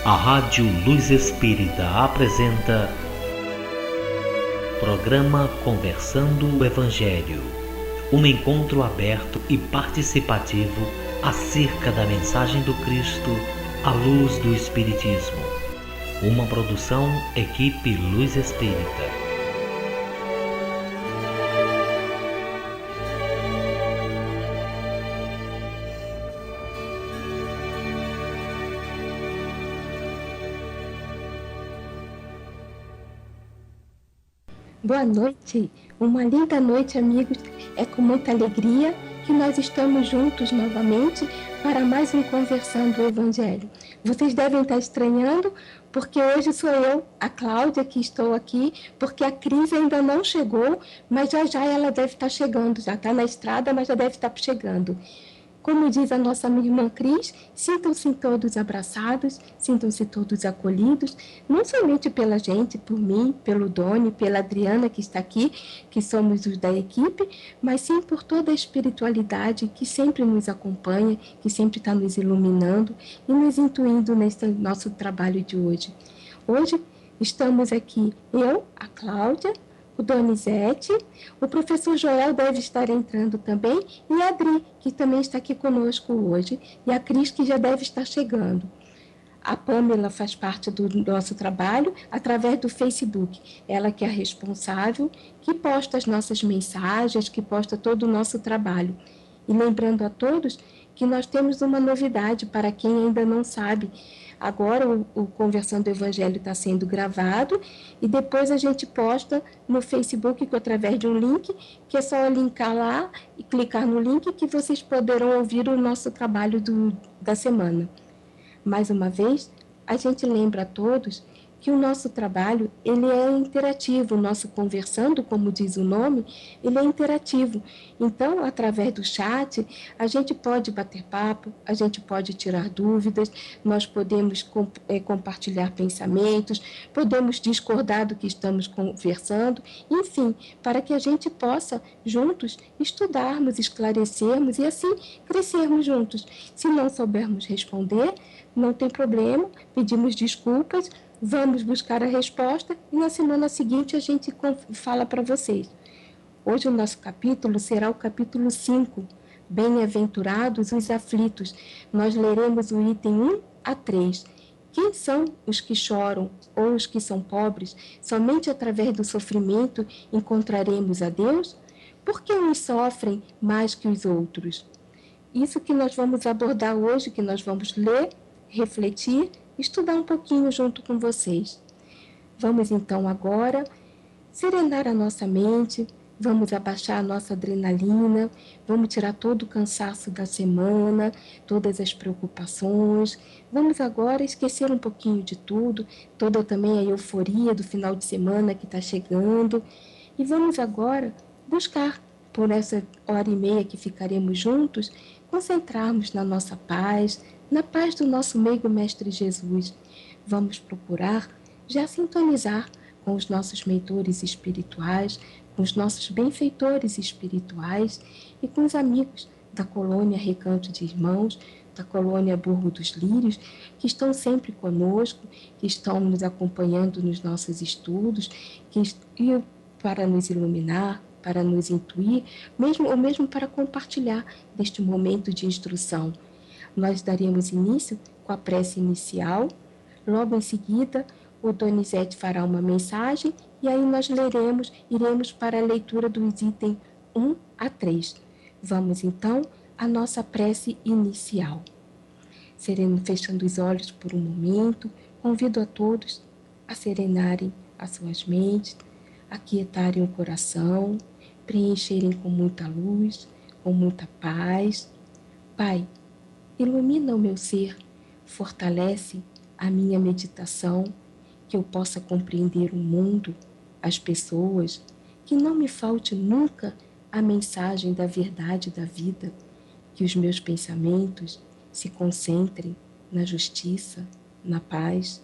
A Rádio Luz Espírita apresenta Programa Conversando o Evangelho, um encontro aberto e participativo acerca da mensagem do Cristo à luz do Espiritismo. Uma produção Equipe Luz Espírita. Boa noite, uma linda noite, amigos. É com muita alegria que nós estamos juntos novamente para mais um Conversando o Evangelho. Vocês devem estar estranhando, porque hoje sou eu, a Cláudia, que estou aqui, porque a Cris ainda não chegou, mas já ela deve estar chegando, já está na estrada, mas já deve estar chegando. Como diz a nossa irmã Cris, sintam-se todos abraçados, sintam-se todos acolhidos, não somente pela gente, por mim, pelo Doni, pela Adriana que está aqui, que somos os da equipe, mas sim por toda a espiritualidade que sempre nos acompanha, que sempre está nos iluminando e nos intuindo nesse nosso trabalho de hoje. Hoje estamos aqui, eu, a Cláudia, o Donizete, o professor Joel deve estar entrando também, e a Adri, que também está aqui conosco hoje, e a Cris, que já deve estar chegando. A Pamela faz parte do nosso trabalho através do Facebook. Ela que é a responsável, que posta as nossas mensagens, que posta todo o nosso trabalho. E lembrando a todos que nós temos uma novidade para quem ainda não sabe. Agora o Conversando o Evangelho está sendo gravado e depois a gente posta no Facebook através de um link, que é só linkar lá e clicar no link que vocês poderão ouvir o nosso trabalho da semana. Mais uma vez, a gente lembra a todos que o nosso trabalho ele é interativo, o nosso Conversando, como diz o nome, ele é interativo. Então, através do chat, a gente pode bater papo, a gente pode tirar dúvidas, nós podemos compartilhar pensamentos, podemos discordar do que estamos conversando, enfim, para que a gente possa, juntos, estudarmos, esclarecermos e assim crescermos juntos. Se não soubermos responder, não tem problema, pedimos desculpas, vamos buscar a resposta e na semana seguinte a gente fala para vocês. Hoje o nosso capítulo será o capítulo 5, Bem-aventurados os aflitos. Nós leremos o item 1 a 3. Quem são os que choram ou os que são pobres? Somente através do sofrimento encontraremos a Deus? Por que uns sofrem mais que os outros? Isso que nós vamos abordar hoje, que nós vamos ler, refletir, estudar um pouquinho junto com vocês. Vamos então agora serenar a nossa mente, vamos abaixar a nossa adrenalina, vamos tirar todo o cansaço da semana, todas as preocupações. Vamos agora esquecer um pouquinho de tudo, toda também a euforia do final de semana que está chegando. E vamos agora buscar, por essa hora e meia que ficaremos juntos, concentrarmos na nossa paz, na paz do nosso meigo Mestre Jesus. Vamos procurar já sintonizar com os nossos mentores espirituais, com os nossos benfeitores espirituais e com os amigos da colônia Recanto de Irmãos, da colônia Burgo dos Lírios, que estão sempre conosco, que estão nos acompanhando nos nossos estudos, e para nos iluminar, para nos intuir, ou mesmo para compartilhar deste momento de instrução. Nós daremos início com a prece inicial, logo em seguida o Donizete fará uma mensagem e aí nós iremos para a leitura dos itens 1 a 3. Vamos então à nossa prece inicial. Fechando os olhos por um momento, convido a todos a serenarem as suas mentes, aquietarem o coração, preencherem com muita luz, com muita paz. Pai, ilumina o meu ser, fortalece a minha meditação, que eu possa compreender o mundo, as pessoas, que não me falte nunca a mensagem da verdade da vida, que os meus pensamentos se concentrem na justiça, na paz,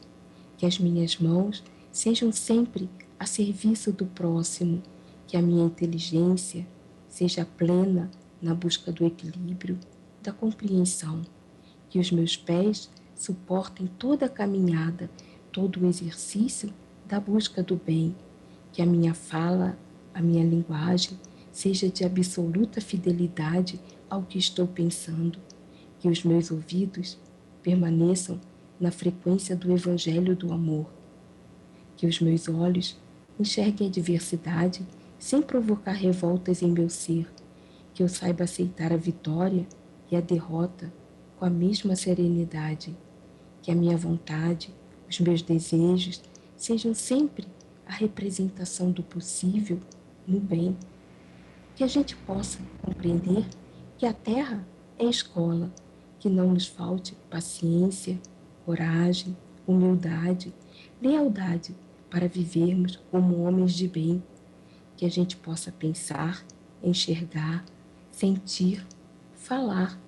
que as minhas mãos sejam sempre a serviço do próximo, que a minha inteligência seja plena na busca do equilíbrio, da compreensão, que os meus pés suportem toda a caminhada, todo o exercício da busca do bem. Que a minha fala, a minha linguagem, seja de absoluta fidelidade ao que estou pensando. Que os meus ouvidos permaneçam na frequência do Evangelho do amor. Que os meus olhos enxerguem a diversidade sem provocar revoltas em meu ser. Que eu saiba aceitar a vitória e a derrota com a mesma serenidade. Que a minha vontade, os meus desejos sejam sempre a representação do possível no bem. Que a gente possa compreender que a Terra é escola, que não nos falte paciência, coragem, humildade, lealdade para vivermos como homens de bem. Que a gente possa pensar, enxergar, sentir, falar,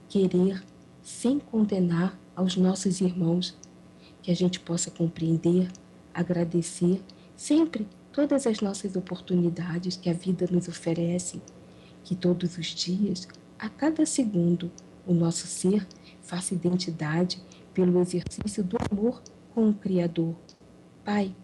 querer, sem condenar aos nossos irmãos. Que a gente possa compreender, agradecer sempre todas as nossas oportunidades que a vida nos oferece. Que todos os dias, a cada segundo, o nosso ser faça identidade pelo exercício do amor com o Criador. Pai,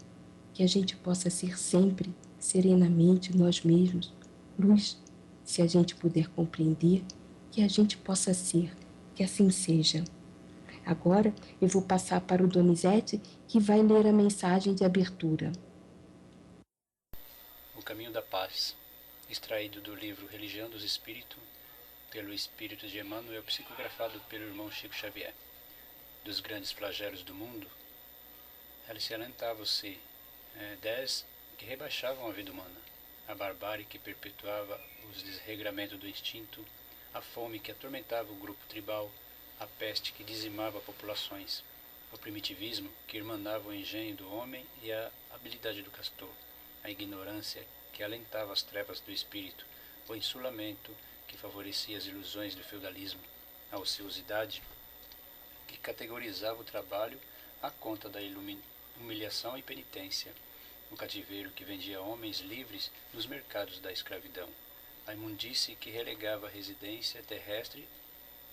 que a gente possa ser sempre, serenamente, nós mesmos, luz, se a gente puder compreender, que a gente possa ser, que assim seja. Agora eu vou passar para o Donizete, que vai ler a mensagem de abertura. O Caminho da Paz, extraído do livro Religião dos Espíritos, pelo Espírito de Emmanuel, psicografado pelo irmão Chico Xavier. Dos grandes flagelos do mundo, se alentavam-se 10 que rebaixavam a vida humana, a barbárie que perpetuava os desregramentos do instinto, a fome que atormentava o grupo tribal, a peste que dizimava populações, o primitivismo que irmanava o engenho do homem e a habilidade do castor, a ignorância que alentava as trevas do espírito, o insulamento que favorecia as ilusões do feudalismo, a ociosidade que categorizava o trabalho à conta da humilhação e penitência, o cativeiro que vendia homens livres nos mercados da escravidão, a imundície que relegava a residência terrestre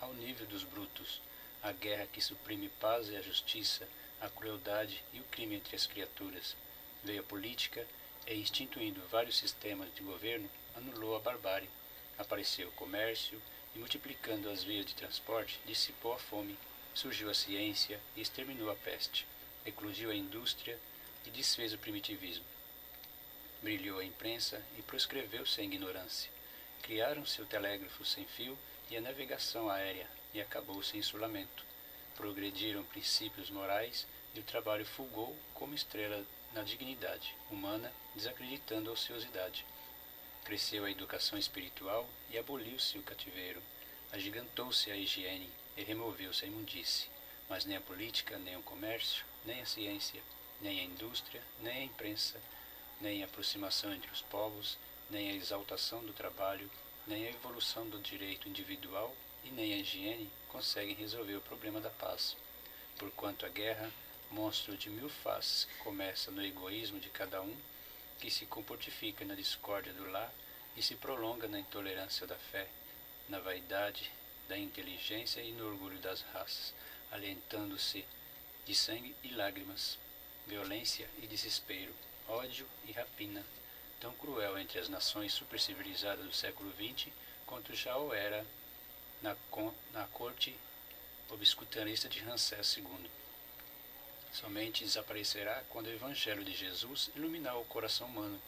ao nível dos brutos, a guerra que suprime paz e a justiça, a crueldade e o crime entre as criaturas. Veio a política e, instituindo vários sistemas de governo, anulou a barbárie. Apareceu o comércio e, multiplicando as vias de transporte, dissipou a fome. Surgiu a ciência e exterminou a peste. Eclodiu a indústria e desfez o primitivismo. Brilhou a imprensa e proscreveu-se a ignorância. Criaram-se o telégrafo sem fio e a navegação aérea, e acabou-se em insulamento. Progrediram princípios morais e o trabalho fulgou como estrela na dignidade humana, desacreditando a ociosidade. Cresceu a educação espiritual e aboliu-se o cativeiro. Agigantou-se a higiene e removeu-se a imundície. Mas nem a política, nem o comércio, nem a ciência, nem a indústria, nem a imprensa, nem a aproximação entre os povos, nem a exaltação do trabalho, nem a evolução do direito individual e nem a higiene conseguem resolver o problema da paz. Porquanto a guerra, monstro de mil faces, que começa no egoísmo de cada um, que se comportifica na discórdia do lar e se prolonga na intolerância da fé, na vaidade da inteligência e no orgulho das raças, alentando-se de sangue e lágrimas, violência e desespero, ódio e rapina, tão cruel entre as nações supercivilizadas do século XX quanto já o era na corte obscuternista de Ramsés II. Somente desaparecerá quando o Evangelho de Jesus iluminar o coração humano,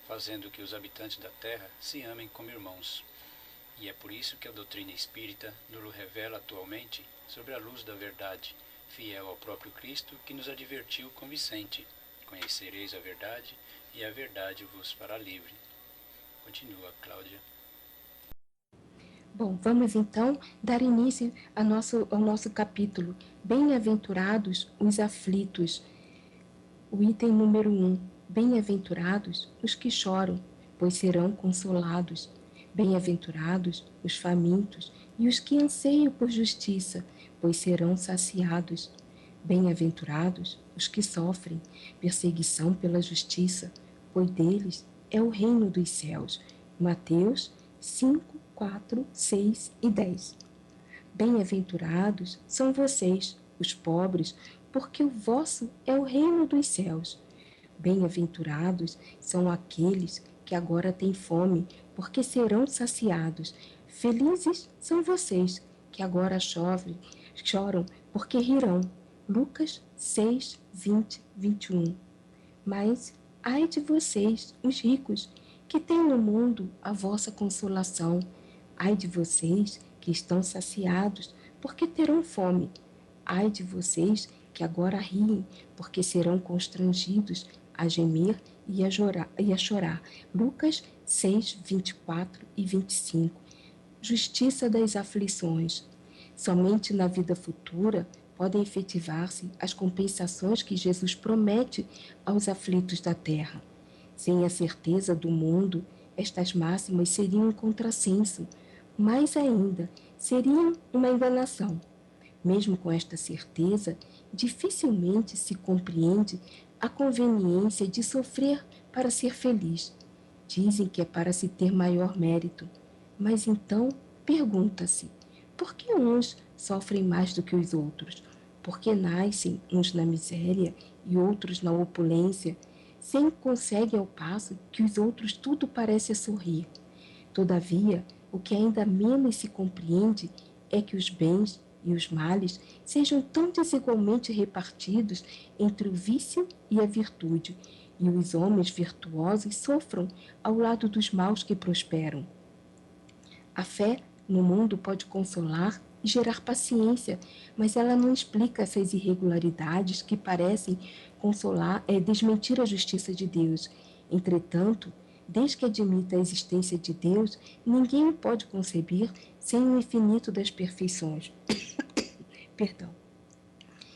fazendo que os habitantes da terra se amem como irmãos. E é por isso que a doutrina espírita nos revela atualmente sobre a luz da verdade, fiel ao próprio Cristo que nos advertiu com Vicente: conhecereis a verdade e a verdade vos fará livre. Continua, Cláudia. Bom, vamos então dar início ao nosso capítulo. Bem-aventurados os aflitos. O item número 1. Bem-aventurados os que choram, pois serão consolados. Bem-aventurados os famintos e os que anseiam por justiça, pois serão saciados. Bem-aventurados os que sofrem perseguição pela justiça, pois deles é o reino dos céus. Mateus 5, 4, 6 e 10. Bem-aventurados são vocês, os pobres, porque o vosso é o reino dos céus. Bem-aventurados são aqueles que agora têm fome, porque serão saciados. Felizes são vocês que agora choram, porque rirão. Lucas 6, 20, 21. Mas ai de vocês, os ricos, que têm no mundo a vossa consolação. Ai de vocês que estão saciados, porque terão fome. Ai de vocês que agora riem, porque serão constrangidos a gemer e a chorar. Lucas 6, 24 e 25. Justiça das aflições. Somente na vida futura podem efetivar-se as compensações que Jesus promete aos aflitos da terra. Sem a certeza do mundo, estas máximas seriam um contrassenso, mais ainda, seriam uma enganação. Mesmo com esta certeza, dificilmente se compreende a conveniência de sofrer para ser feliz. Dizem que é para se ter maior mérito, mas então pergunta-se: por que uns sofrem mais do que os outros? Por que nascem uns na miséria e outros na opulência, sem conseguem ao passo que os outros tudo parece sorrir? Todavia, o que ainda menos se compreende é que os bens e os males sejam tão desigualmente repartidos entre o vício e a virtude, e os homens virtuosos sofram ao lado dos maus que prosperam. A fé no mundo pode consolar e gerar paciência, mas ela não explica essas irregularidades que parecem desmentir a justiça de Deus. Entretanto, desde que admita a existência de Deus, ninguém o pode conceber sem o infinito das perfeições. Perdão.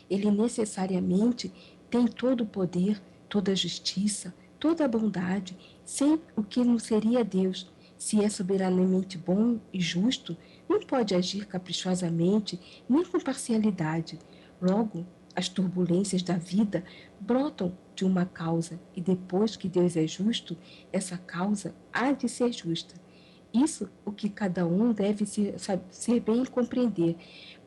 Ele necessariamente tem todo o poder, toda a justiça, toda a bondade, sem o que não seria Deus. Se é soberanamente bom e justo, não pode agir caprichosamente nem com parcialidade. Logo, as turbulências da vida brotam de uma causa, e depois que Deus é justo, essa causa há de ser justa. Isso o que cada um deve ser bem compreender.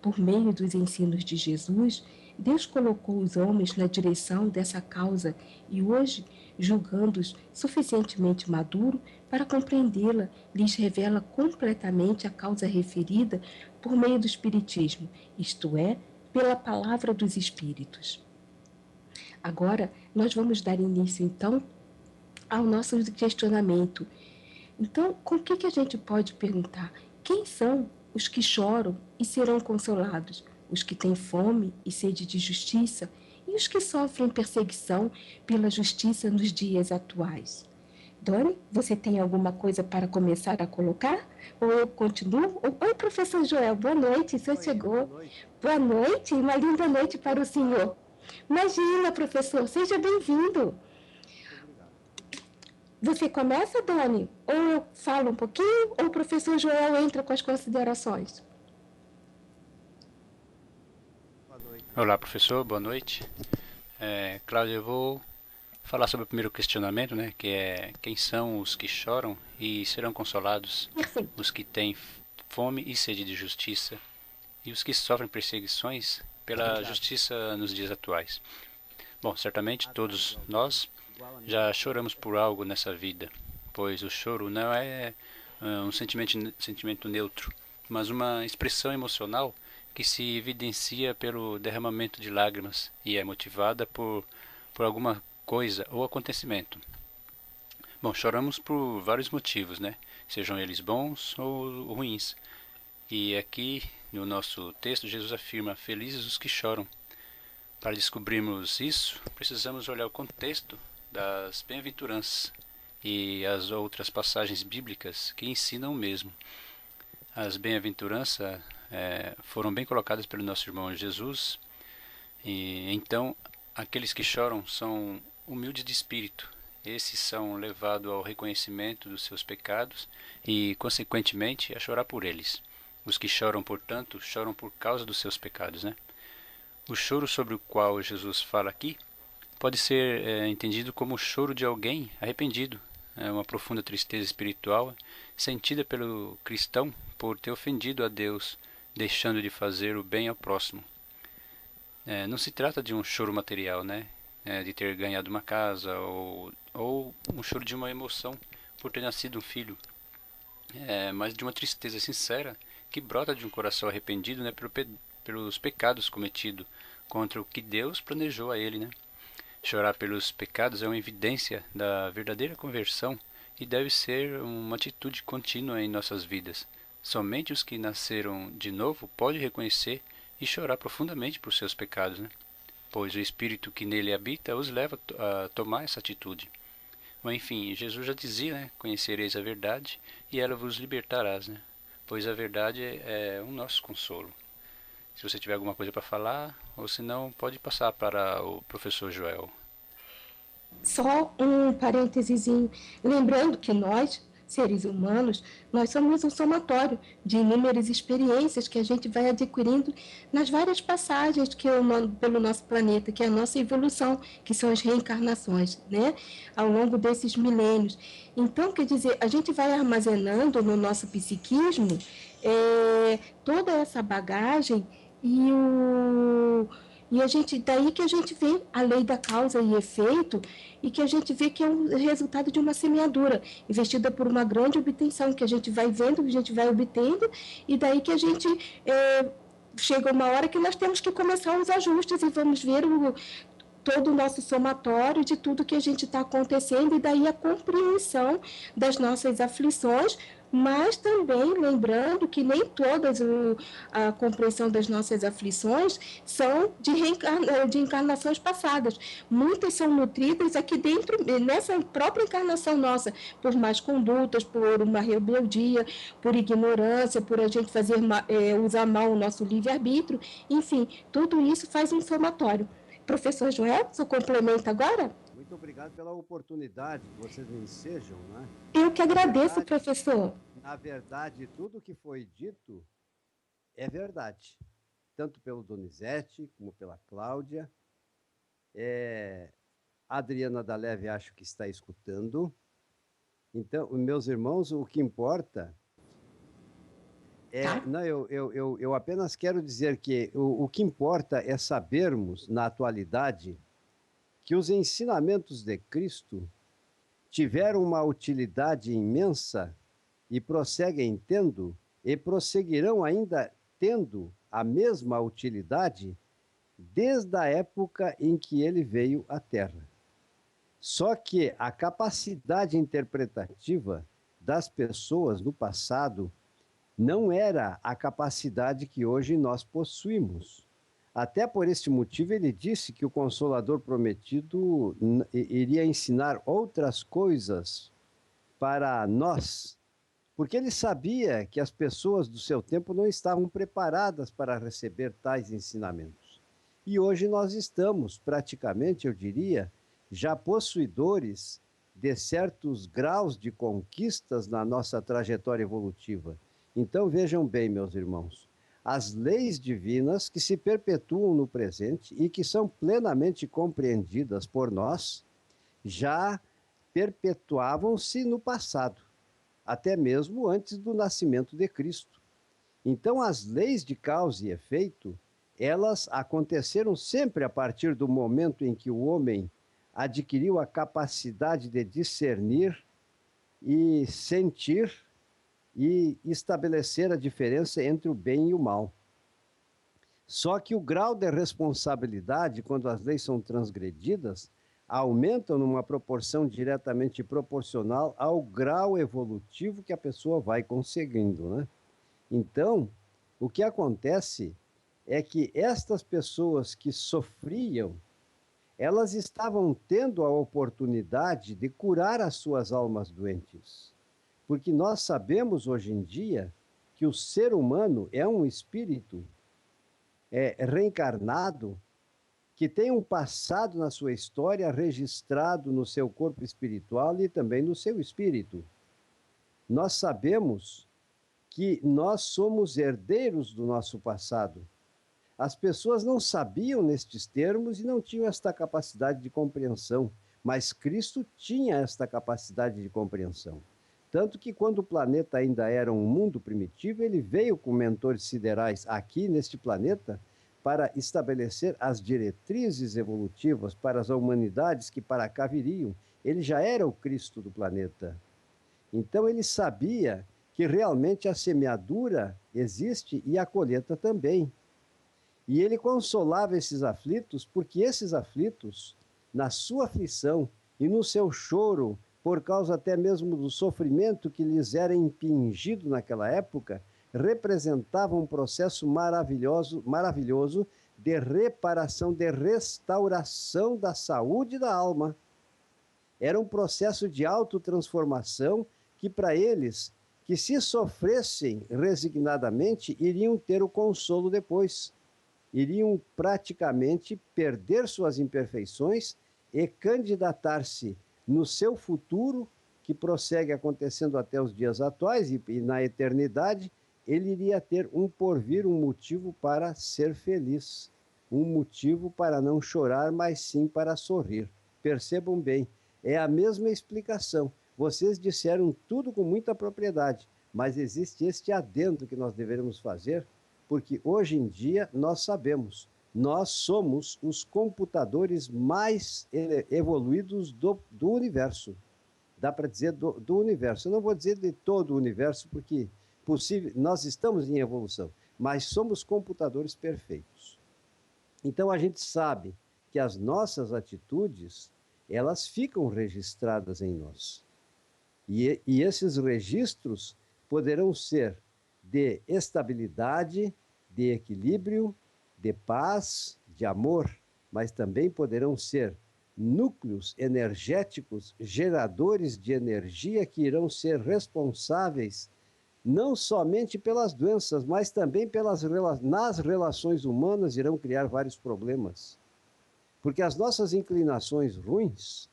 Por meio dos ensinos de Jesus, Deus colocou os homens na direção dessa causa e hoje, julgando-os suficientemente maduros para compreendê-la, lhes revela completamente a causa referida por meio do Espiritismo, isto é, pela palavra dos Espíritos. Agora, nós vamos dar início, então, ao nosso questionamento. Então, com o que a gente pode perguntar? Quem são os que choram e serão consolados? Os que têm fome e sede de justiça e os que sofrem perseguição pela justiça nos dias atuais. Doni, você tem alguma coisa para começar a colocar? Ou eu continuo? Oi, professor Joel, boa noite, o senhor chegou. Boa noite, uma linda noite para o senhor. Imagina, professor, seja bem-vindo. Você começa, Doni? Ou eu falo um pouquinho, ou o professor Joel entra com as considerações? Olá, professor, boa noite. Cláudio, eu vou falar sobre o primeiro questionamento, né, que é: quem são os que choram e serão consolados? Perfeito. Os que têm fome e sede de justiça e os que sofrem perseguições pela justiça nos dias atuais. Bom, certamente todos nós já choramos por algo nessa vida, pois o choro não é um sentimento neutro, mas uma expressão emocional que se evidencia pelo derramamento de lágrimas e é motivada por alguma coisa ou acontecimento. Bom, choramos por vários motivos, né? Sejam eles bons ou ruins. E aqui no nosso texto Jesus afirma: felizes os que choram. Para descobrirmos isso, precisamos olhar o contexto das bem-aventuranças e as outras passagens bíblicas que ensinam o mesmo. As bem-aventuranças foram bem colocadas pelo nosso irmão Jesus, e então aqueles que choram são humildes de espírito. Esses são levados ao reconhecimento dos seus pecados e, consequentemente, a chorar por eles. Os que choram, portanto, choram por causa dos seus pecados, né? O choro sobre o qual Jesus fala aqui pode ser entendido como o choro de alguém arrependido, uma profunda tristeza espiritual sentida pelo cristão por ter ofendido a Deus, deixando de fazer o bem ao próximo. Não se trata de um choro material, né? De ter ganhado uma casa ou um choro de uma emoção por ter nascido um filho, mas de uma tristeza sincera que brota de um coração arrependido, né, pelos pecados cometidos contra o que Deus planejou a ele, né? Chorar pelos pecados é uma evidência da verdadeira conversão e deve ser uma atitude contínua em nossas vidas. Somente os que nasceram de novo podem reconhecer e chorar profundamente por seus pecados, né? Pois o Espírito que nele habita os leva a tomar essa atitude. Mas enfim, Jesus já dizia, né? Conhecereis a verdade e ela vos libertarás, né? Pois a verdade é o nosso consolo. Se você tiver alguma coisa para falar, ou se não, pode passar para o professor Joel. Só um parênteses, lembrando que nós, seres humanos, nós somos um somatório de inúmeras experiências que a gente vai adquirindo nas várias passagens pelo nosso planeta, que é a nossa evolução, que são as reencarnações, né? Ao longo desses milênios. Então, quer dizer, a gente vai armazenando no nosso psiquismo toda essa bagagem e a gente, daí que a gente vê a lei da causa e efeito e que a gente vê que é um resultado de uma semeadura investida por uma grande obtenção, que a gente vai vendo, que a gente vai obtendo, e daí que a gente chega uma hora que nós temos que começar os ajustes e vamos ver todo o nosso somatório de tudo que a gente está acontecendo e daí a compreensão das nossas aflições, mas também lembrando que nem todas a compreensão das nossas aflições são de encarnações passadas. Muitas são nutridas aqui dentro, nessa própria encarnação nossa, por más condutas, por uma rebeldia, por ignorância, por a gente usar mal o nosso livre-arbítrio, enfim, tudo isso faz um somatório. Professor Joel, você complementa agora? Muito obrigado pela oportunidade que vocês me ensejam, né? Eu que agradeço, professor. Na verdade, tudo que foi dito é verdade, tanto pelo Donizete como pela Cláudia. A Adriana da Leve acho que está escutando. Então, meus irmãos, o que importa não, eu apenas quero dizer que o que importa é sabermos, na atualidade, que os ensinamentos de Cristo tiveram uma utilidade imensa e prosseguem tendo, e prosseguirão ainda tendo a mesma utilidade desde a época em que ele veio à Terra. Só que a capacidade interpretativa das pessoas no passado não era a capacidade que hoje nós possuímos. Até por este motivo ele disse que o Consolador prometido iria ensinar outras coisas para nós, porque ele sabia que as pessoas do seu tempo não estavam preparadas para receber tais ensinamentos. E hoje nós estamos, praticamente, eu diria, já possuidores de certos graus de conquistas na nossa trajetória evolutiva. Então vejam bem, meus irmãos, as leis divinas que se perpetuam no presente e que são plenamente compreendidas por nós, já perpetuavam-se no passado, até mesmo antes do nascimento de Cristo. Então as leis de causa e efeito, elas aconteceram sempre a partir do momento em que o homem adquiriu a capacidade de discernir e sentir e estabelecer a diferença entre o bem e o mal. Só que o grau de responsabilidade, quando as leis são transgredidas, aumenta numa proporção diretamente proporcional ao grau evolutivo que a pessoa vai conseguindo, né? Então, o que acontece é que estas pessoas que sofriam, elas estavam tendo a oportunidade de curar as suas almas doentes. Porque nós sabemos hoje em dia que o ser humano é um espírito reencarnado que tem um passado na sua história registrado no seu corpo espiritual e também no seu espírito. Nós sabemos que nós somos herdeiros do nosso passado. As pessoas não sabiam nestes termos e não tinham esta capacidade de compreensão, mas Cristo tinha esta capacidade de compreensão. Tanto que quando o planeta ainda era um mundo primitivo, ele veio com mentores siderais aqui neste planeta para estabelecer as diretrizes evolutivas para as humanidades que para cá viriam. Ele já era o Cristo do planeta. Então ele sabia que realmente a semeadura existe e a colheita também. E ele consolava esses aflitos, porque esses aflitos, na sua aflição e no seu choro, por causa até mesmo do sofrimento que lhes era impingido naquela época, representavam um processo maravilhoso de reparação, de restauração da saúde da alma. Era um processo de autotransformação que para eles, que se sofressem resignadamente, iriam ter o consolo depois. Iriam praticamente perder suas imperfeições e candidatar-se no seu futuro, que prossegue acontecendo até os dias atuais e na eternidade, ele iria ter um porvir, um motivo para ser feliz, um motivo para não chorar, mas sim para sorrir. Percebam bem, é a mesma explicação. Vocês disseram tudo com muita propriedade, mas existe este adendo que nós deveremos fazer, porque hoje em dia nós sabemos, nós somos os computadores mais evoluídos do universo. Dá para dizer do universo. Eu não vou dizer de todo o universo, porque nós estamos em evolução, mas somos computadores perfeitos. Então a gente sabe que as nossas atitudes, elas ficam registradas em nós. E esses registros poderão ser de estabilidade, de equilíbrio, de paz, de amor, mas também poderão ser núcleos energéticos, geradores de energia que irão ser responsáveis não somente pelas doenças, mas também nas relações humanas irão criar vários problemas. Porque as nossas inclinações ruins,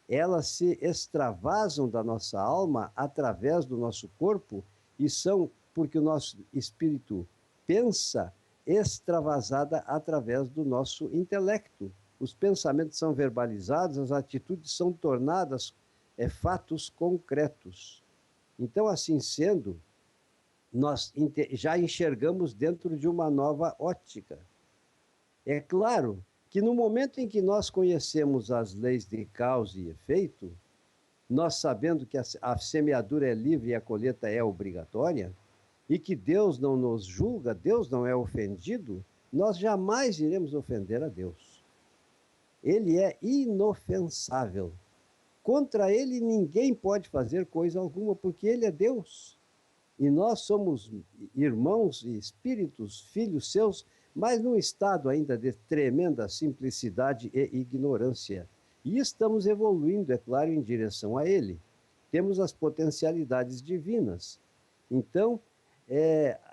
elas se extravasam da nossa alma através do nosso corpo e são porque o nosso espírito pensa extravasada através do nosso intelecto. Os pensamentos são verbalizados, as atitudes são tornadas fatos concretos. Então, assim sendo, nós já enxergamos dentro de uma nova ótica. É claro que no momento em que nós conhecemos as leis de causa e efeito, nós sabendo que a semeadura é livre e a colheita é obrigatória, e que Deus não nos julga, Deus não é ofendido, nós jamais iremos ofender a Deus. Ele é inofensável. Contra ele ninguém pode fazer coisa alguma, porque ele é Deus. E nós somos irmãos e espíritos, filhos seus, mas num estado ainda de tremenda simplicidade e ignorância. E estamos evoluindo, é claro, em direção a ele. Temos as potencialidades divinas. Então,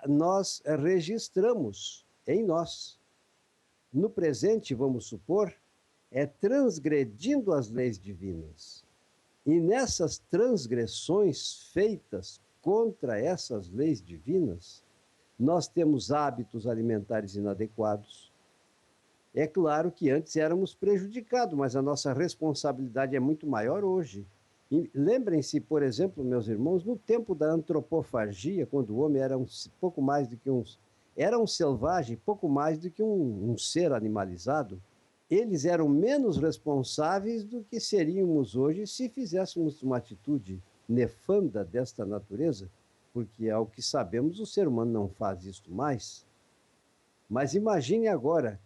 nós registramos em nós. No presente, vamos supor, transgredindo as leis divinas. E nessas transgressões feitas contra essas leis divinas, nós temos hábitos alimentares inadequados. É claro que antes éramos prejudicados, mas a nossa responsabilidade é muito maior hoje. E lembrem-se, por exemplo, meus irmãos, no tempo da antropofagia, quando o homem era pouco mais do que era um selvagem, pouco mais do que um ser animalizado, eles eram menos responsáveis do que seríamos hoje se fizéssemos uma atitude nefanda desta natureza, porque, ao que sabemos, o ser humano não faz isto mais. Mas imagine agora,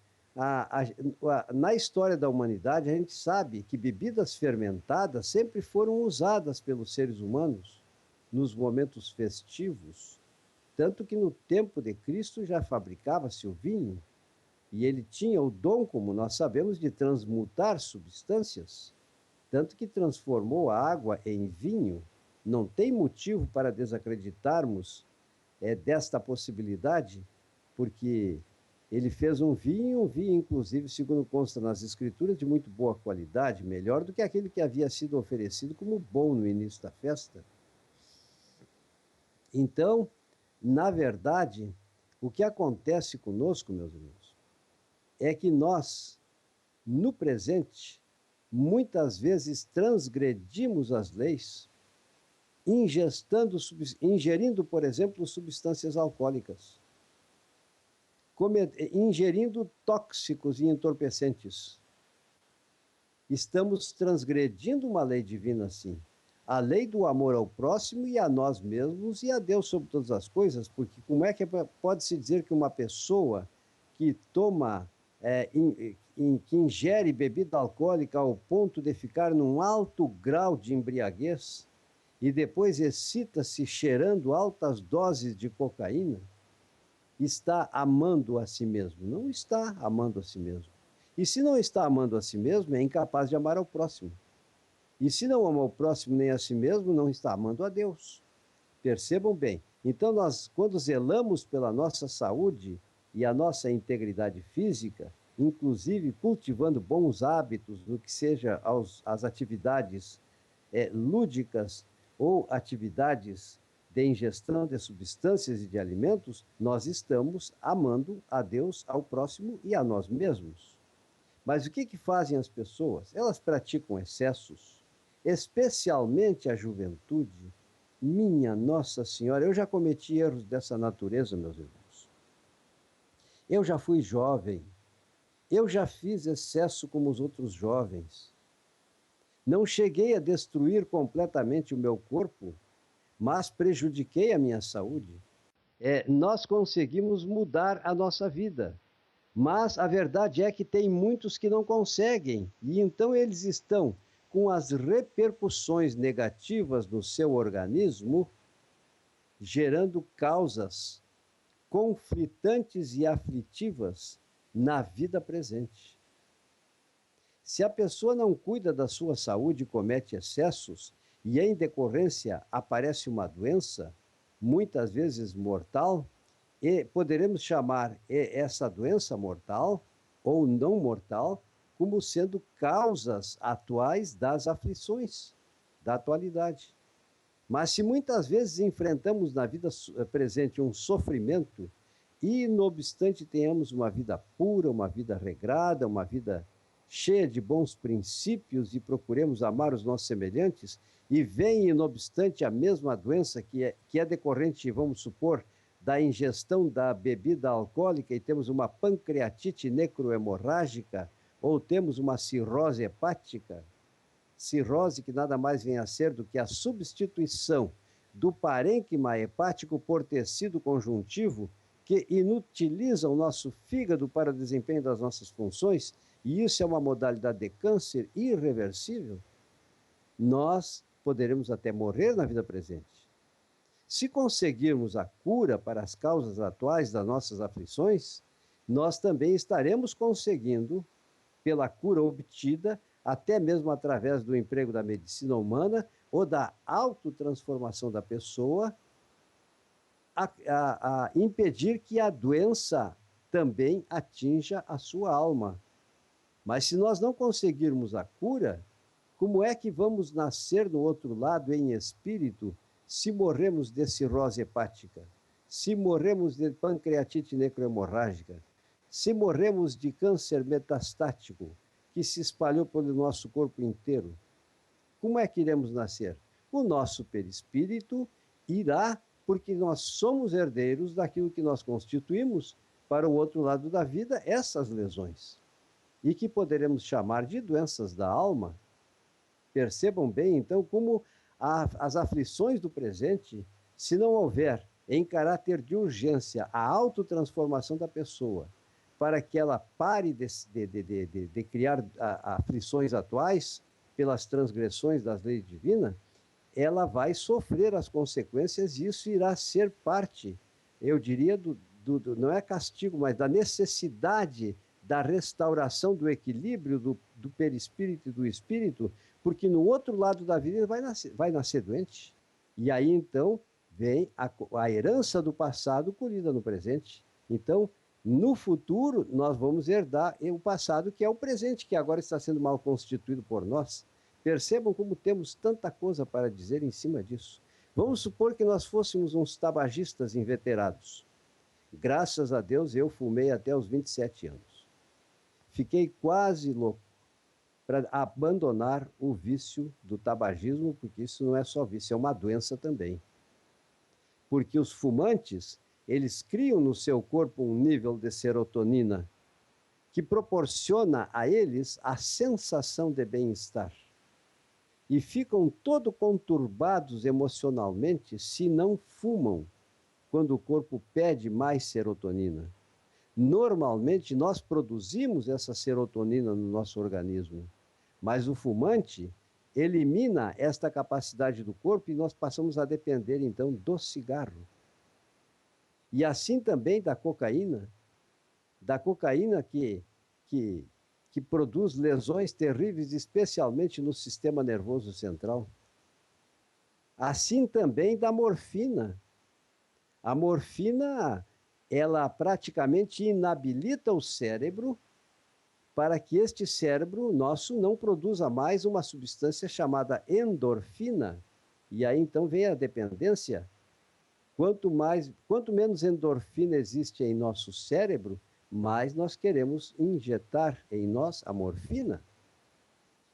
na história da humanidade, a gente sabe que bebidas fermentadas sempre foram usadas pelos seres humanos nos momentos festivos, tanto que no tempo de Cristo já fabricava-se o vinho, e ele tinha o dom, como nós sabemos, de transmutar substâncias, tanto que transformou a água em vinho. Não tem motivo para desacreditarmos desta possibilidade, porque ele fez um vinho, inclusive, segundo consta nas Escrituras, de muito boa qualidade, melhor do que aquele que havia sido oferecido como bom no início da festa. Então, na verdade, o que acontece conosco, meus irmãos, é que nós, no presente, muitas vezes transgredimos as leis, ingerindo, por exemplo, substâncias alcoólicas. ingerindo tóxicos e entorpecentes. Estamos transgredindo uma lei divina, sim. A lei do amor ao próximo e a nós mesmos e a Deus sobre todas as coisas, porque como é que pode-se dizer que uma pessoa que toma, que ingere bebida alcoólica ao ponto de ficar num alto grau de embriaguez e depois excita-se cheirando altas doses de cocaína, está amando a si mesmo? Não está amando a si mesmo. E se não está amando a si mesmo, é incapaz de amar ao próximo. E se não ama o próximo nem a si mesmo, não está amando a Deus. Percebam bem. Então, nós, quando zelamos pela nossa saúde e a nossa integridade física, inclusive cultivando bons hábitos no que seja as atividades lúdicas ou atividades de ingestão de substâncias e de alimentos, nós estamos amando a Deus, ao próximo e a nós mesmos. Mas o que fazem as pessoas? Elas praticam excessos, especialmente a juventude. Minha Nossa Senhora, eu já cometi erros dessa natureza, meus irmãos. Eu já fui jovem, eu já fiz excesso como os outros jovens. Não cheguei a destruir completamente o meu corpo, mas prejudiquei a minha saúde. Nós conseguimos mudar a nossa vida. Mas a verdade é que tem muitos que não conseguem, e então eles estão com as repercussões negativas no seu organismo, gerando causas conflitantes e aflitivas na vida presente. Se a pessoa não cuida da sua saúde e comete excessos, e em decorrência aparece uma doença, muitas vezes mortal, e poderemos chamar essa doença mortal ou não mortal como sendo causas atuais das aflições da atualidade. Mas se muitas vezes enfrentamos na vida presente um sofrimento e, não obstante, tenhamos uma vida pura, uma vida regrada, uma vida cheia de bons princípios e procuremos amar os nossos semelhantes, e vem, não obstante, a mesma doença que é decorrente, vamos supor, da ingestão da bebida alcoólica e temos uma pancreatite necrohemorrágica ou temos uma cirrose hepática, cirrose que nada mais vem a ser do que a substituição do parênquima hepático por tecido conjuntivo que inutiliza o nosso fígado para o desempenho das nossas funções, e isso é uma modalidade de câncer irreversível, nós poderemos até morrer na vida presente. Se conseguirmos a cura para as causas atuais das nossas aflições, nós também estaremos conseguindo, pela cura obtida, até mesmo através do emprego da medicina humana ou da autotransformação da pessoa, a impedir que a doença também atinja a sua alma. Mas se nós não conseguirmos a cura, como é que vamos nascer do outro lado em espírito se morremos de cirrose hepática, se morremos de pancreatite necrohemorrágica, se morremos de câncer metastático que se espalhou pelo nosso corpo inteiro? Como é que iremos nascer? O nosso perispírito irá, porque nós somos herdeiros daquilo que nós constituímos para o outro lado da vida, essas lesões, e que poderemos chamar de doenças da alma. Percebam bem, então, como as aflições do presente, se não houver em caráter de urgência a autotransformação da pessoa, para que ela pare de criar aflições atuais pelas transgressões das leis divinas, ela vai sofrer as consequências e isso irá ser parte, eu diria, não é castigo, mas da necessidade da restauração do equilíbrio do perispírito e do espírito, porque no outro lado da vida vai nascer doente. E aí, então, vem a herança do passado colhida no presente. Então, no futuro, nós vamos herdar o passado, que é o presente, que agora está sendo mal constituído por nós. Percebam como temos tanta coisa para dizer em cima disso. Vamos supor que nós fôssemos uns tabagistas inveterados. Graças a Deus, eu fumei até os 27 anos. Fiquei quase louco para abandonar o vício do tabagismo, porque isso não é só vício, é uma doença também. Porque os fumantes, eles criam no seu corpo um nível de serotonina que proporciona a eles a sensação de bem-estar. E ficam todo conturbados emocionalmente se não fumam, quando o corpo pede mais serotonina. Normalmente nós produzimos essa serotonina no nosso organismo, mas o fumante elimina esta capacidade do corpo e nós passamos a depender então do cigarro. E assim também da cocaína que produz lesões terríveis, especialmente no sistema nervoso central. Assim também da morfina. A morfina, ela praticamente inabilita o cérebro para que este cérebro nosso não produza mais uma substância chamada endorfina. E aí então vem a dependência. Quanto menos endorfina existe em nosso cérebro, mais nós queremos injetar em nós a morfina.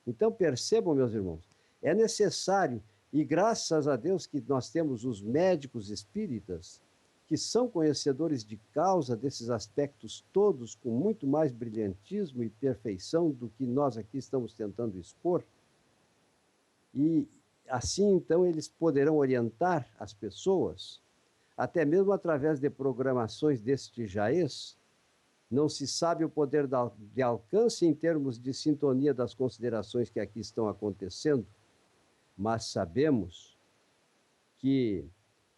Então percebam, meus irmãos, é necessário, e graças a Deus que nós temos os médicos espíritas, que são conhecedores de causa desses aspectos todos, com muito mais brilhantismo e perfeição do que nós aqui estamos tentando expor. E assim, então, eles poderão orientar as pessoas, até mesmo através de programações deste jaez. Não se sabe o poder de alcance em termos de sintonia das considerações que aqui estão acontecendo, mas sabemos que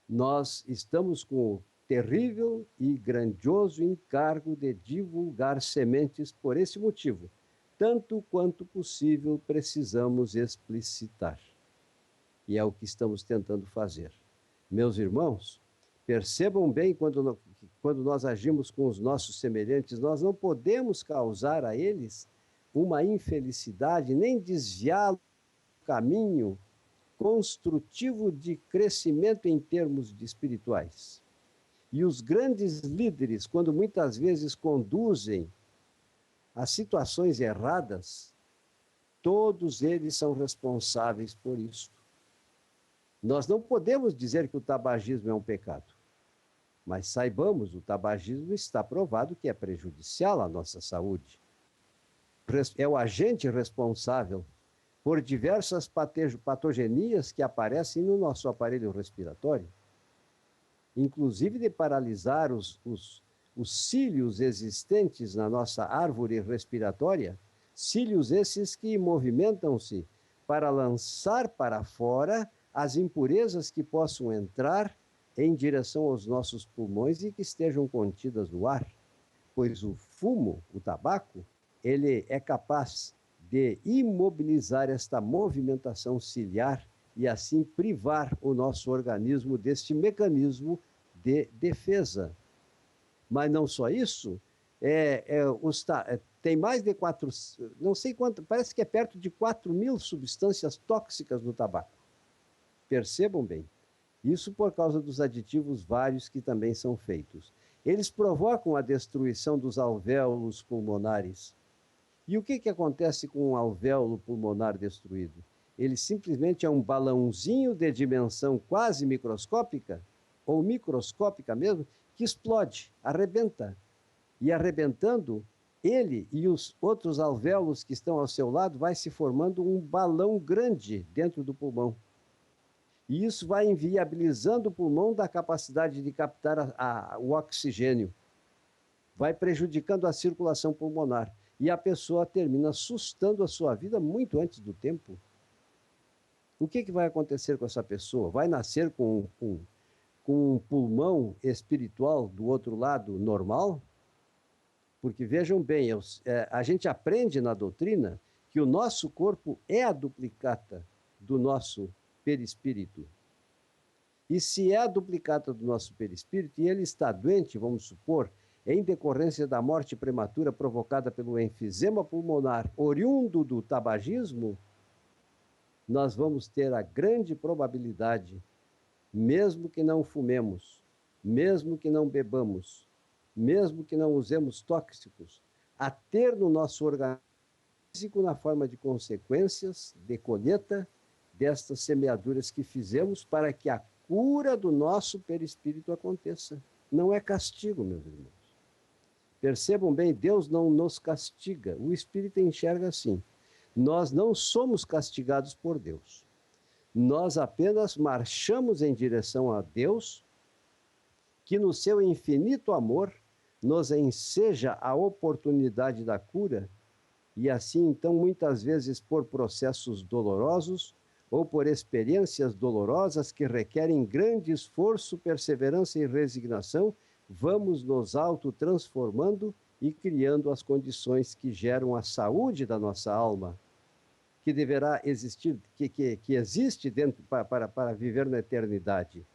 nós estamos com o terrível e grandioso encargo de divulgar sementes por esse motivo. Tanto quanto possível, precisamos explicitar. E é o que estamos tentando fazer. Meus irmãos, percebam bem, quando nós agimos com os nossos semelhantes, nós não podemos causar a eles uma infelicidade, nem desviá-los do caminho construtivo de crescimento em termos espirituais. E os grandes líderes, quando muitas vezes conduzem a situações erradas, todos eles são responsáveis por isso. Nós não podemos dizer que o tabagismo é um pecado, mas saibamos, o tabagismo está provado que é prejudicial à nossa saúde. É o agente responsável por diversas patogenias que aparecem no nosso aparelho respiratório, inclusive de paralisar os cílios existentes na nossa árvore respiratória, cílios esses que movimentam-se para lançar para fora as impurezas que possam entrar em direção aos nossos pulmões e que estejam contidas no ar, pois o fumo, o tabaco, ele é capaz de imobilizar esta movimentação ciliar e assim privar o nosso organismo deste mecanismo de defesa. Mas não só isso, tem mais de não sei quanto, parece que é perto de 4.000 substâncias tóxicas no tabaco. Percebam bem, isso por causa dos aditivos vários que também são feitos. Eles provocam a destruição dos alvéolos pulmonares. E o que acontece com um alvéolo pulmonar destruído? Ele simplesmente é um balãozinho de dimensão quase microscópica, ou microscópica mesmo, que explode, arrebenta. E arrebentando, ele e os outros alvéolos que estão ao seu lado vai se formando um balão grande dentro do pulmão. E isso vai inviabilizando o pulmão da capacidade de captar o oxigênio. Vai prejudicando a circulação pulmonar. E a pessoa termina assustando a sua vida muito antes do tempo. O que vai acontecer com essa pessoa? Vai nascer com um pulmão espiritual do outro lado normal? Porque vejam bem, a gente aprende na doutrina que o nosso corpo é a duplicata do nosso perispírito. E se é a duplicata do nosso perispírito e ele está doente, vamos supor, em decorrência da morte prematura provocada pelo enfisema pulmonar oriundo do tabagismo, nós vamos ter a grande probabilidade, mesmo que não fumemos, mesmo que não bebamos, mesmo que não usemos tóxicos, a ter no nosso organismo físico na forma de consequências de colheita destas semeaduras que fizemos para que a cura do nosso perispírito aconteça. não é castigo, meus irmãos. Percebam bem, Deus não nos castiga. O Espírito enxerga assim. Nós não somos castigados por Deus. Nós apenas marchamos em direção a Deus, que no seu infinito amor nos enseja a oportunidade da cura, e assim, então, muitas vezes por processos dolorosos ou por experiências dolorosas que requerem grande esforço, perseverança e resignação, vamos nos autotransformando e criando as condições que geram a saúde da nossa alma, que deverá existir, que existe dentro para viver na eternidade.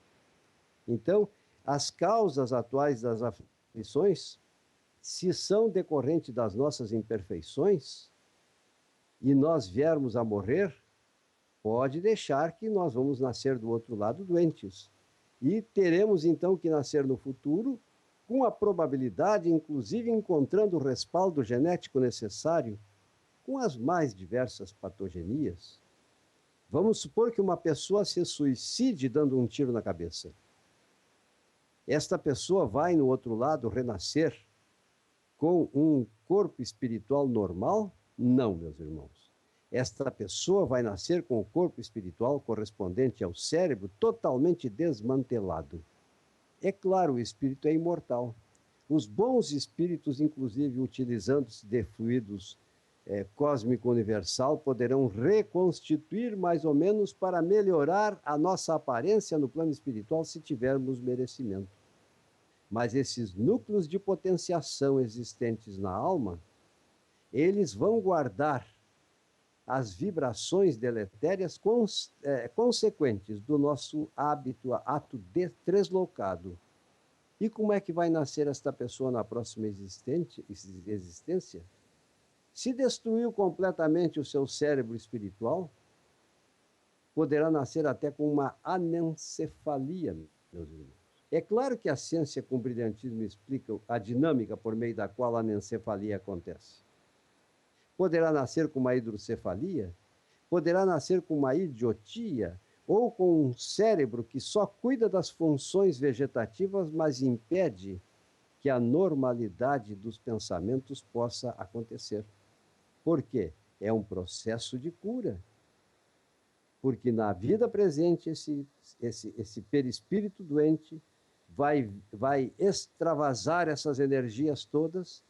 Então, as causas atuais das aflições, se são decorrentes das nossas imperfeições, e nós viermos a morrer, pode deixar que nós vamos nascer do outro lado doentes. E teremos então que nascer no futuro, com a probabilidade, inclusive encontrando o respaldo genético necessário, com as mais diversas patogenias. Vamos supor que uma pessoa se suicide dando um tiro na cabeça. Esta pessoa vai no outro lado renascer com um corpo espiritual normal? Não, meus irmãos. Esta pessoa vai nascer com o corpo espiritual correspondente ao cérebro totalmente desmantelado. É claro, o espírito é imortal. Os bons espíritos, inclusive utilizando-se de fluidos cósmico universal, poderão reconstituir mais ou menos para melhorar a nossa aparência no plano espiritual se tivermos merecimento. Mas esses núcleos de potenciação existentes na alma, eles vão guardar as vibrações deletérias consequentes do nosso ato deslocado. E como é que vai nascer esta pessoa na próxima existência? Se destruiu completamente o seu cérebro espiritual, poderá nascer até com uma anencefalia, meus irmãos. É claro que a ciência com brilhantismo explica a dinâmica por meio da qual a anencefalia acontece. Poderá nascer com uma hidrocefalia, poderá nascer com uma idiotia, ou com um cérebro que só cuida das funções vegetativas, mas impede que a normalidade dos pensamentos possa acontecer. Por quê? É um processo de cura. Porque na vida presente, esse perispírito doente vai extravasar essas energias todas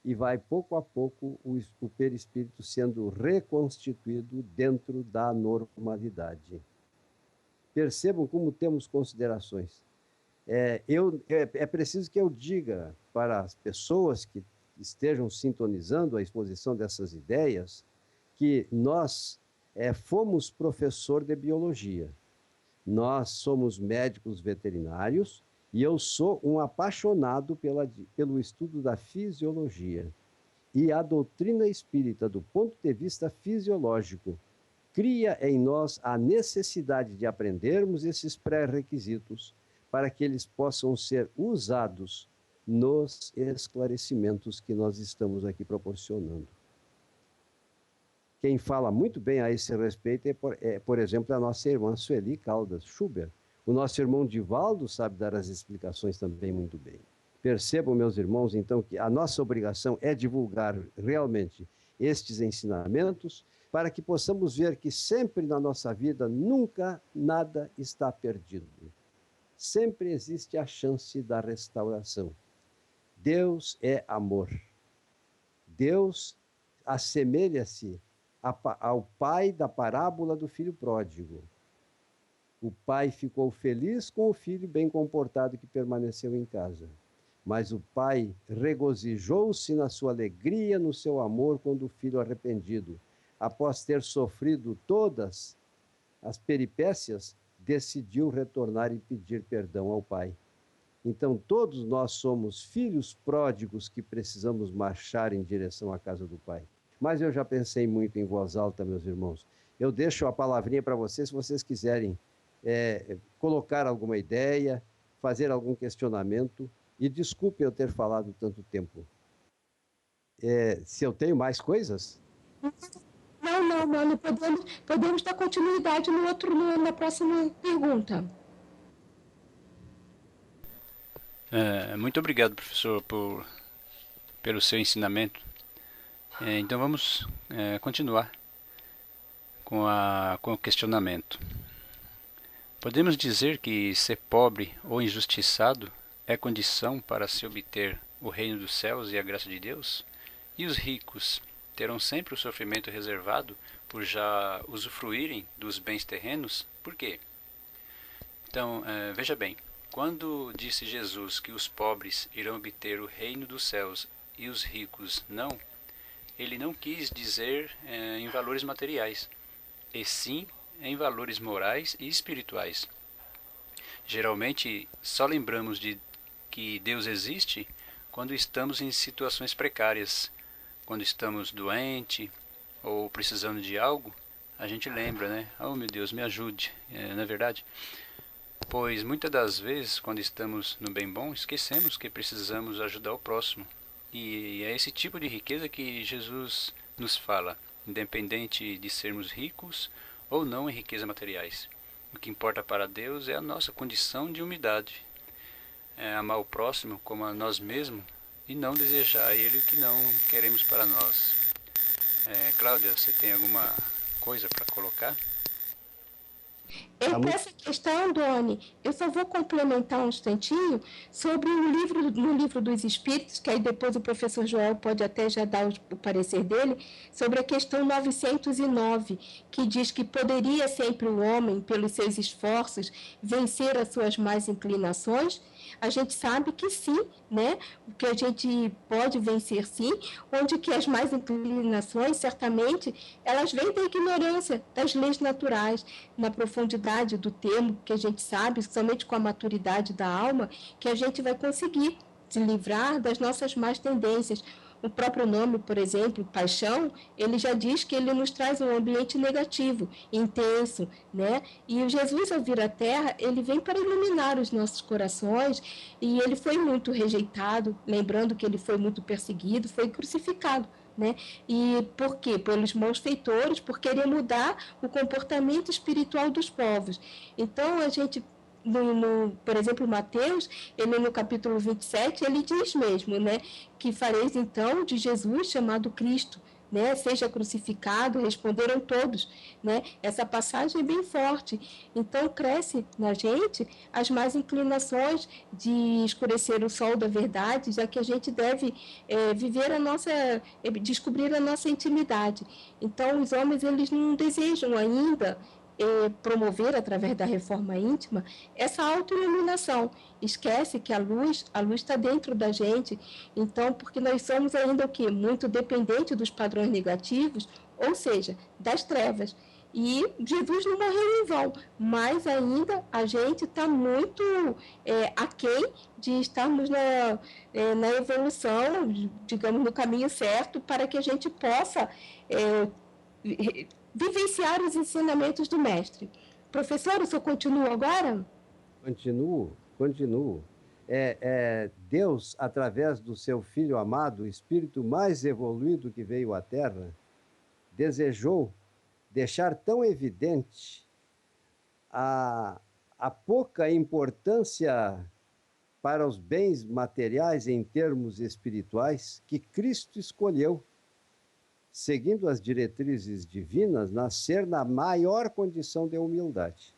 e vai, pouco a pouco, o perispírito sendo reconstituído dentro da normalidade. Percebam como temos considerações. É preciso que eu diga para as pessoas que estejam sintonizando a exposição dessas ideias que nós fomos professor de biologia. Nós somos médicos veterinários e eu sou um apaixonado pelo estudo da fisiologia. E a doutrina espírita, do ponto de vista fisiológico, cria em nós a necessidade de aprendermos esses pré-requisitos para que eles possam ser usados nos esclarecimentos que nós estamos aqui proporcionando. Quem fala muito bem a esse respeito por exemplo, a nossa irmã Sueli Caldas Schubert. O nosso irmão Divaldo sabe dar as explicações também muito bem. Percebam, meus irmãos, então, que a nossa obrigação é divulgar realmente estes ensinamentos para que possamos ver que sempre na nossa vida nunca nada está perdido. Sempre existe a chance da restauração. Deus é amor. Deus assemelha-se ao pai da parábola do filho pródigo. O pai ficou feliz com o filho bem comportado que permaneceu em casa. Mas o pai regozijou-se na sua alegria, no seu amor, quando o filho arrependido, após ter sofrido todas as peripécias, decidiu retornar e pedir perdão ao pai. Então, todos nós somos filhos pródigos que precisamos marchar em direção à casa do pai. Mas eu já pensei muito em voz alta, meus irmãos. Eu deixo a palavrinha para vocês, se vocês quiserem colocar alguma ideia, fazer algum questionamento. E desculpe eu ter falado tanto tempo. Se eu tenho mais coisas? Não, mano. Podemos dar continuidade na próxima pergunta. Muito obrigado, professor, pelo seu ensinamento. Então vamos continuar com o questionamento. Podemos dizer que ser pobre ou injustiçado é condição para se obter o reino dos céus e a graça de Deus? E os ricos terão sempre o sofrimento reservado por já usufruírem dos bens terrenos? Por quê? Então, veja bem, quando disse Jesus que os pobres irão obter o reino dos céus e os ricos não, ele não quis dizer em valores materiais, e sim em valores morais e espirituais. Geralmente, só lembramos de que Deus existe quando estamos em situações precárias, quando estamos doentes ou precisando de algo, a gente lembra, né? Oh, meu Deus, me ajude, não é verdade? Pois muitas das vezes, quando estamos no bem bom, esquecemos que precisamos ajudar o próximo. E é esse tipo de riqueza que Jesus nos fala, independente de sermos ricos ou não em riquezas materiais. O que importa para Deus é a nossa condição de humildade, amar o próximo como a nós mesmos e não desejar a ele o que não queremos para nós. Cláudia, você tem alguma coisa para colocar? Essa questão, Doni, eu só vou complementar um instantinho sobre no livro dos Espíritos, que aí depois o professor Joel pode até já dar o parecer dele, sobre a questão 909, que diz que poderia sempre o homem, pelos seus esforços, vencer as suas más inclinações. A gente sabe que sim, né? Que a gente pode vencer sim, onde que as más inclinações, certamente, elas vêm da ignorância das leis naturais, na profundidade do termo, que a gente sabe, somente com a maturidade da alma, que a gente vai conseguir se livrar das nossas más tendências. O próprio nome, por exemplo, paixão, ele já diz que ele nos traz um ambiente negativo, intenso, né? E o Jesus, ao vir à Terra, ele vem para iluminar os nossos corações, e ele foi muito rejeitado, lembrando que ele foi muito perseguido, foi crucificado, né? E por quê? Pelos maus feitores, por querer mudar o comportamento espiritual dos povos. Então, a gente por exemplo, Mateus, ele no capítulo 27, ele diz mesmo, né, que fareis então de Jesus chamado Cristo, né, seja crucificado, responderam todos, né, essa passagem é bem forte, então cresce na gente as más inclinações de escurecer o sol da verdade, já que a gente deve viver descobrir a nossa intimidade. Então os homens, eles não desejam ainda promover, através da reforma íntima, essa autoiluminação. Esquece que a luz está dentro da gente, então, porque nós somos ainda o quê? Muito dependente dos padrões negativos, ou seja, das trevas. E Jesus não morreu em vão, mas ainda a gente está muito aquém de estarmos na evolução, digamos, no caminho certo, para que a gente possa vivenciar os ensinamentos do mestre. Professor, o senhor continua agora? Continuo. Deus, através do seu Filho amado, o Espírito mais evoluído que veio à Terra, desejou deixar tão evidente a pouca importância para os bens materiais em termos espirituais que Cristo escolheu, seguindo as diretrizes divinas, nascer na maior condição de humildade.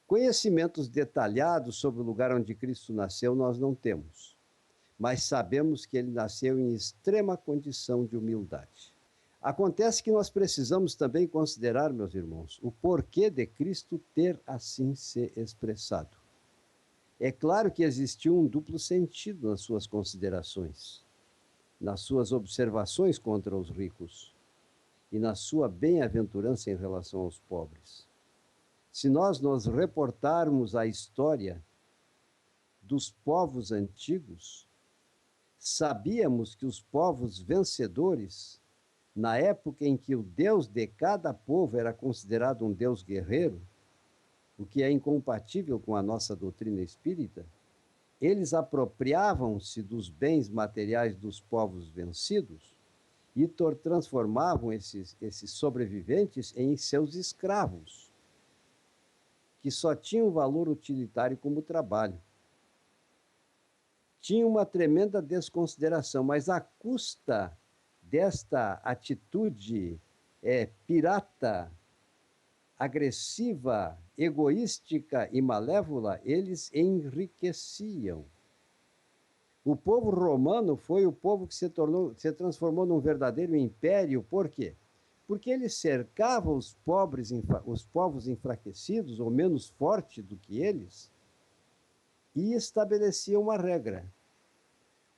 Conhecimentos detalhados sobre o lugar onde Cristo nasceu nós não temos, mas sabemos que ele nasceu em extrema condição de humildade. Acontece que nós precisamos também considerar, meus irmãos, o porquê de Cristo ter assim se expressado. É claro que existiu um duplo sentido nas suas considerações, nas suas observações contra os ricos e na sua bem-aventurança em relação aos pobres. Se nós nos reportarmos à história dos povos antigos, sabíamos que os povos vencedores, na época em que o Deus de cada povo era considerado um Deus guerreiro, o que é incompatível com a nossa doutrina espírita, eles apropriavam-se dos bens materiais dos povos vencidos e transformavam esses sobreviventes em seus escravos, que só tinham valor utilitário como trabalho. tinha uma tremenda desconsideração, mas à custa desta atitude pirata, agressiva, egoística e malévola, eles enriqueciam. O povo romano foi o povo que se transformou num verdadeiro império. Por quê? Porque ele cercava os povos enfraquecidos ou menos fortes do que eles e estabelecia uma regra.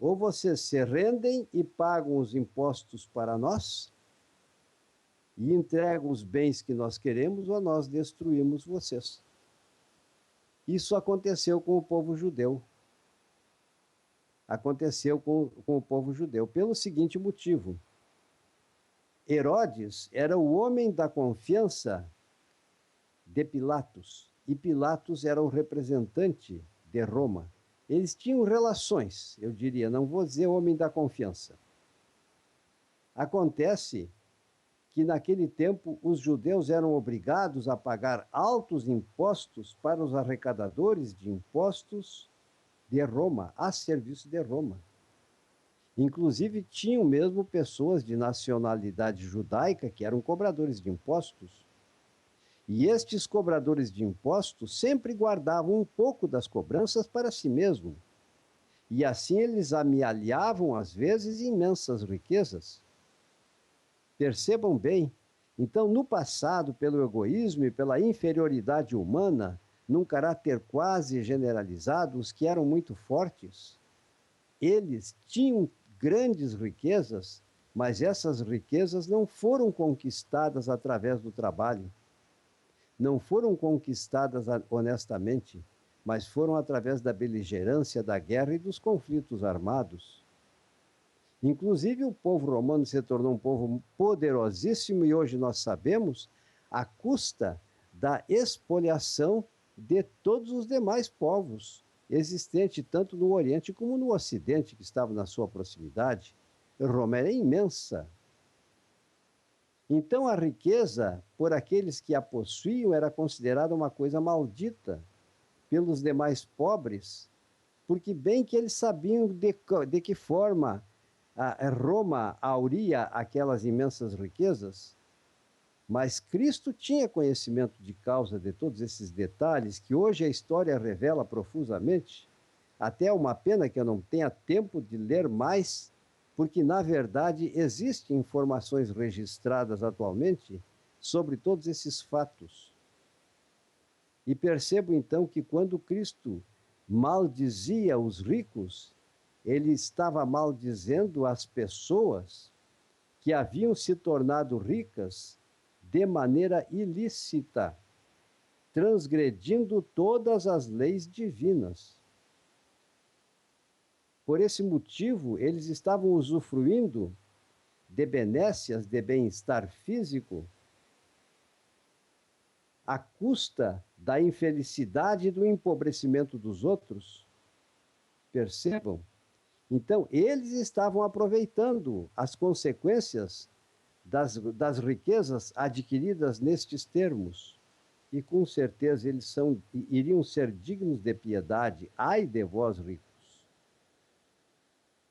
Ou vocês se rendem e pagam os impostos para nós e entregam os bens que nós queremos, ou nós destruímos vocês. Isso aconteceu com o povo judeu. Aconteceu com o povo judeu pelo seguinte motivo. Herodes era o homem da confiança de Pilatos, e Pilatos era o representante de Roma. Eles tinham relações, eu diria, não vou dizer homem da confiança. Acontece que naquele tempo os judeus eram obrigados a pagar altos impostos para os arrecadadores de impostos de Roma, a serviço de Roma. Inclusive, tinham mesmo pessoas de nacionalidade judaica que eram cobradores de impostos. E estes cobradores de impostos sempre guardavam um pouco das cobranças para si mesmo. E assim eles amealhavam, às vezes, imensas riquezas. Percebam bem, então, no passado, pelo egoísmo e pela inferioridade humana, num caráter quase generalizado, os que eram muito fortes, eles tinham grandes riquezas, mas essas riquezas não foram conquistadas através do trabalho, não foram conquistadas honestamente, mas foram através da beligerância, da guerra e dos conflitos armados. Inclusive, o povo romano se tornou um povo poderosíssimo, e hoje nós sabemos, à custa da expoliação de todos os demais povos existentes, tanto no Oriente como no Ocidente, que estavam na sua proximidade. Roma era imensa. Então a riqueza, por aqueles que a possuíam, era considerada uma coisa maldita pelos demais pobres, porque bem que eles sabiam de que forma Roma auria aquelas imensas riquezas, mas Cristo tinha conhecimento de causa de todos esses detalhes que hoje a história revela profusamente. Até é uma pena que eu não tenha tempo de ler mais, porque, na verdade, existem informações registradas atualmente sobre todos esses fatos. E percebo, então, que quando Cristo maldizia os ricos, ele estava maldizendo as pessoas que haviam se tornado ricas de maneira ilícita, transgredindo todas as leis divinas. Por esse motivo, eles estavam usufruindo de benécias, de bem-estar físico, à custa da infelicidade e do empobrecimento dos outros. Percebam? Então, eles estavam aproveitando as consequências das riquezas adquiridas nestes termos. E com certeza eles iriam ser dignos de piedade. Ai de vós, ricos,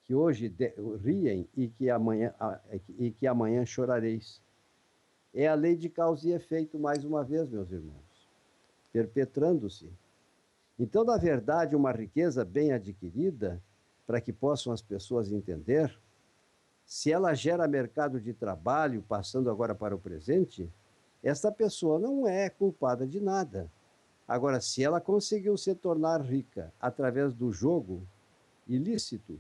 que hoje riem e que amanhã chorareis. É a lei de causa e efeito, mais uma vez, meus irmãos, perpetrando-se. Então, na verdade, uma riqueza bem adquirida, para que possam as pessoas entender, se ela gera mercado de trabalho, passando agora para o presente, essa pessoa não é culpada de nada. Agora, se ela conseguiu se tornar rica através do jogo ilícito,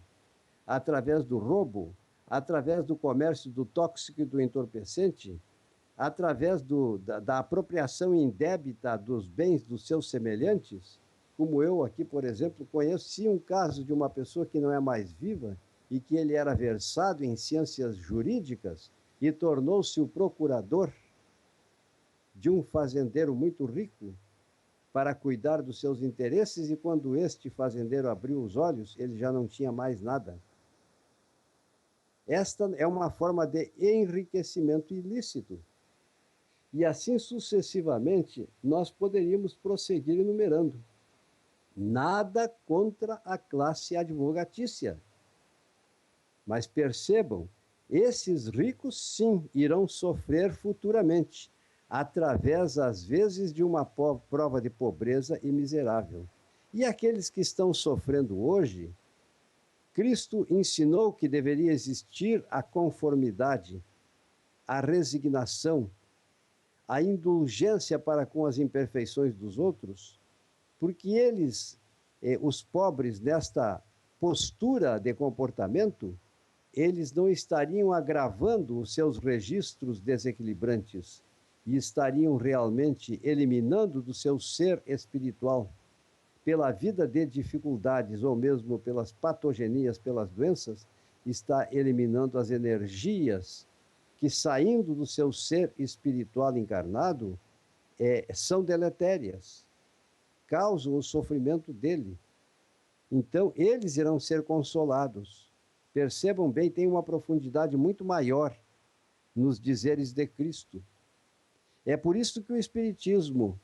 através do roubo, através do comércio do tóxico e do entorpecente, através da apropriação indébita dos bens dos seus semelhantes, como eu aqui, por exemplo, conheci um caso de uma pessoa que não é mais viva e que ele era versado em ciências jurídicas e tornou-se o procurador de um fazendeiro muito rico para cuidar dos seus interesses, e quando este fazendeiro abriu os olhos, ele já não tinha mais nada. Esta é uma forma de enriquecimento ilícito. E assim sucessivamente, nós poderíamos prosseguir enumerando. Nada contra a classe advogatícia. Mas percebam, esses ricos sim irão sofrer futuramente, através às vezes de uma prova de pobreza e miserável. E aqueles que estão sofrendo hoje, Cristo ensinou que deveria existir a conformidade, a resignação, a indulgência para com as imperfeições dos outros, porque eles, os pobres, nesta postura de comportamento, eles não estariam agravando os seus registros desequilibrantes e estariam realmente eliminando do seu ser espiritual, pela vida de dificuldades ou mesmo pelas patogenias, pelas doenças, está eliminando as energias que, saindo do seu ser espiritual encarnado, são deletérias, causam o sofrimento dele. Então, eles irão ser consolados. Percebam bem, tem uma profundidade muito maior nos dizeres de Cristo. É por isso que o Espiritismo,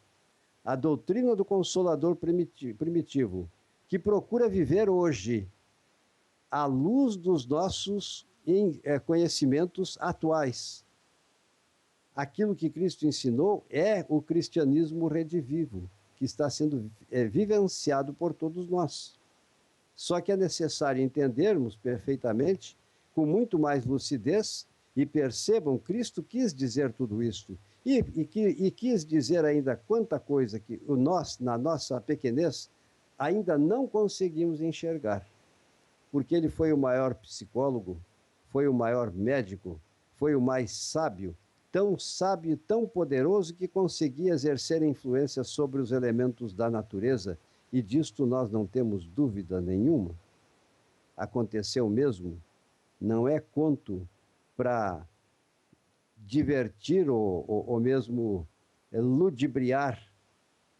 a doutrina do Consolador primitivo, que procura viver hoje à luz dos nossos conhecimentos atuais. Aquilo que Cristo ensinou é o cristianismo redivivo, que está sendo vivenciado por todos nós. Só que é necessário entendermos perfeitamente, com muito mais lucidez, e percebam, Cristo quis dizer tudo isso, e quis dizer ainda quanta coisa que nós, na nossa pequenez, ainda não conseguimos enxergar. Porque ele foi o maior psicólogo, foi o maior médico, foi o mais sábio e tão poderoso que conseguia exercer influência sobre os elementos da natureza, e disto nós não temos dúvida nenhuma. Aconteceu mesmo, não é conto para divertir ou mesmo ludibriar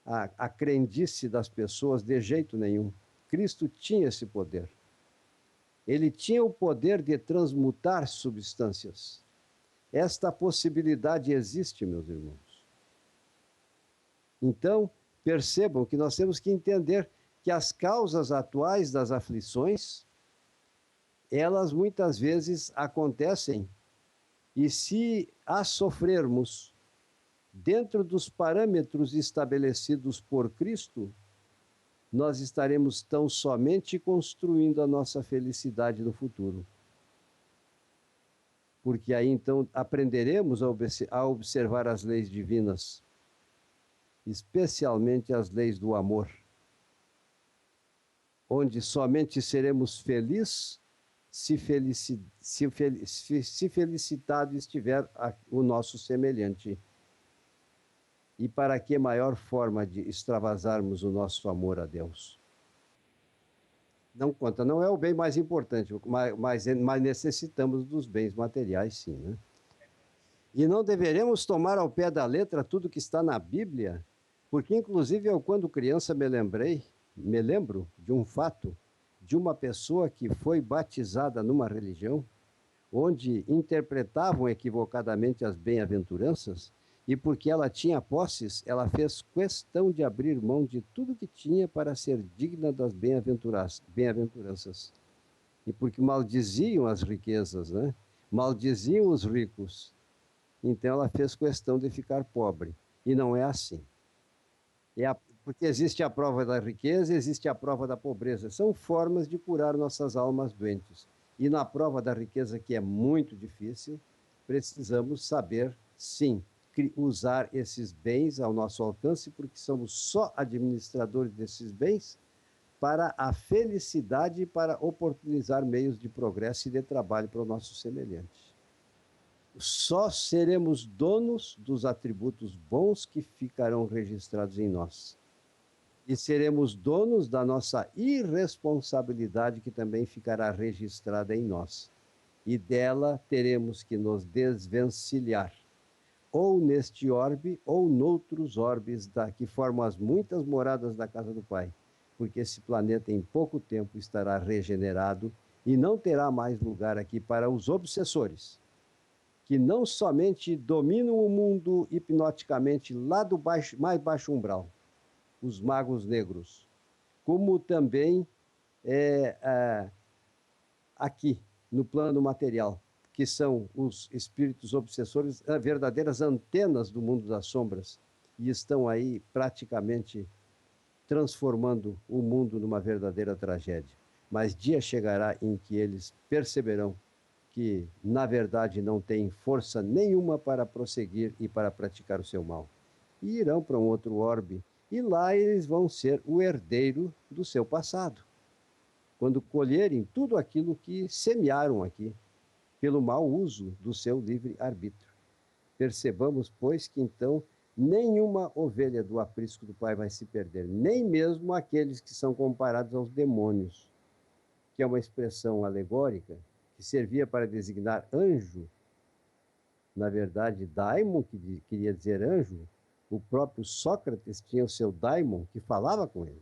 a crendice das pessoas de jeito nenhum. Cristo tinha esse poder. Ele tinha o poder de transmutar substâncias. Esta possibilidade existe, meus irmãos. Então, percebam que nós temos que entender que as causas atuais das aflições, elas muitas vezes acontecem, e se as sofrermos dentro dos parâmetros estabelecidos por Cristo, nós estaremos tão somente construindo a nossa felicidade no futuro. Porque aí então aprenderemos a observar as leis divinas, especialmente as leis do amor, onde somente seremos felizes se felicitado estiver o nosso semelhante. E para que maior forma de extravasarmos o nosso amor a Deus? Não conta, não é o bem mais importante, mas necessitamos dos bens materiais, sim, né? E não deveremos tomar ao pé da letra tudo que está na Bíblia, porque inclusive eu, quando criança, me lembro de um fato, de uma pessoa que foi batizada numa religião, onde interpretavam equivocadamente as bem-aventuranças, e porque ela tinha posses, ela fez questão de abrir mão de tudo que tinha para ser digna das bem-aventuranças. E porque maldiziam as riquezas, né? Maldiziam os ricos. Então ela fez questão de ficar pobre. E não é assim. Porque existe a prova da riqueza, existe a prova da pobreza. São formas de curar nossas almas doentes. E na prova da riqueza, que é muito difícil, precisamos saber, sim, usar esses bens ao nosso alcance, porque somos só administradores desses bens para a felicidade e para oportunizar meios de progresso e de trabalho para o nosso semelhante. Só seremos donos dos atributos bons que ficarão registrados em nós. E seremos donos da nossa irresponsabilidade, que também ficará registrada em nós. E dela teremos que nos desvencilhar, ou neste orbe, ou noutros orbes que formam as muitas moradas da casa do Pai, porque esse planeta em pouco tempo estará regenerado e não terá mais lugar aqui para os obsessores, que não somente dominam o mundo hipnoticamente lá do mais baixo umbral, os magos negros, como também aqui, no plano material, que são os espíritos obsessores, verdadeiras antenas do mundo das sombras, e estão aí praticamente transformando o mundo numa verdadeira tragédia. Mas dia chegará em que eles perceberão que, na verdade, não têm força nenhuma para prosseguir e para praticar o seu mal. E irão para um outro orbe, e lá eles vão ser o herdeiro do seu passado, quando colherem tudo aquilo que semearam aqui, pelo mau uso do seu livre-arbítrio. Percebamos, pois, que então nenhuma ovelha do aprisco do Pai vai se perder, nem mesmo aqueles que são comparados aos demônios, que é uma expressão alegórica que servia para designar anjo. Na verdade, daimon, que queria dizer anjo, o próprio Sócrates tinha o seu daimon que falava com ele,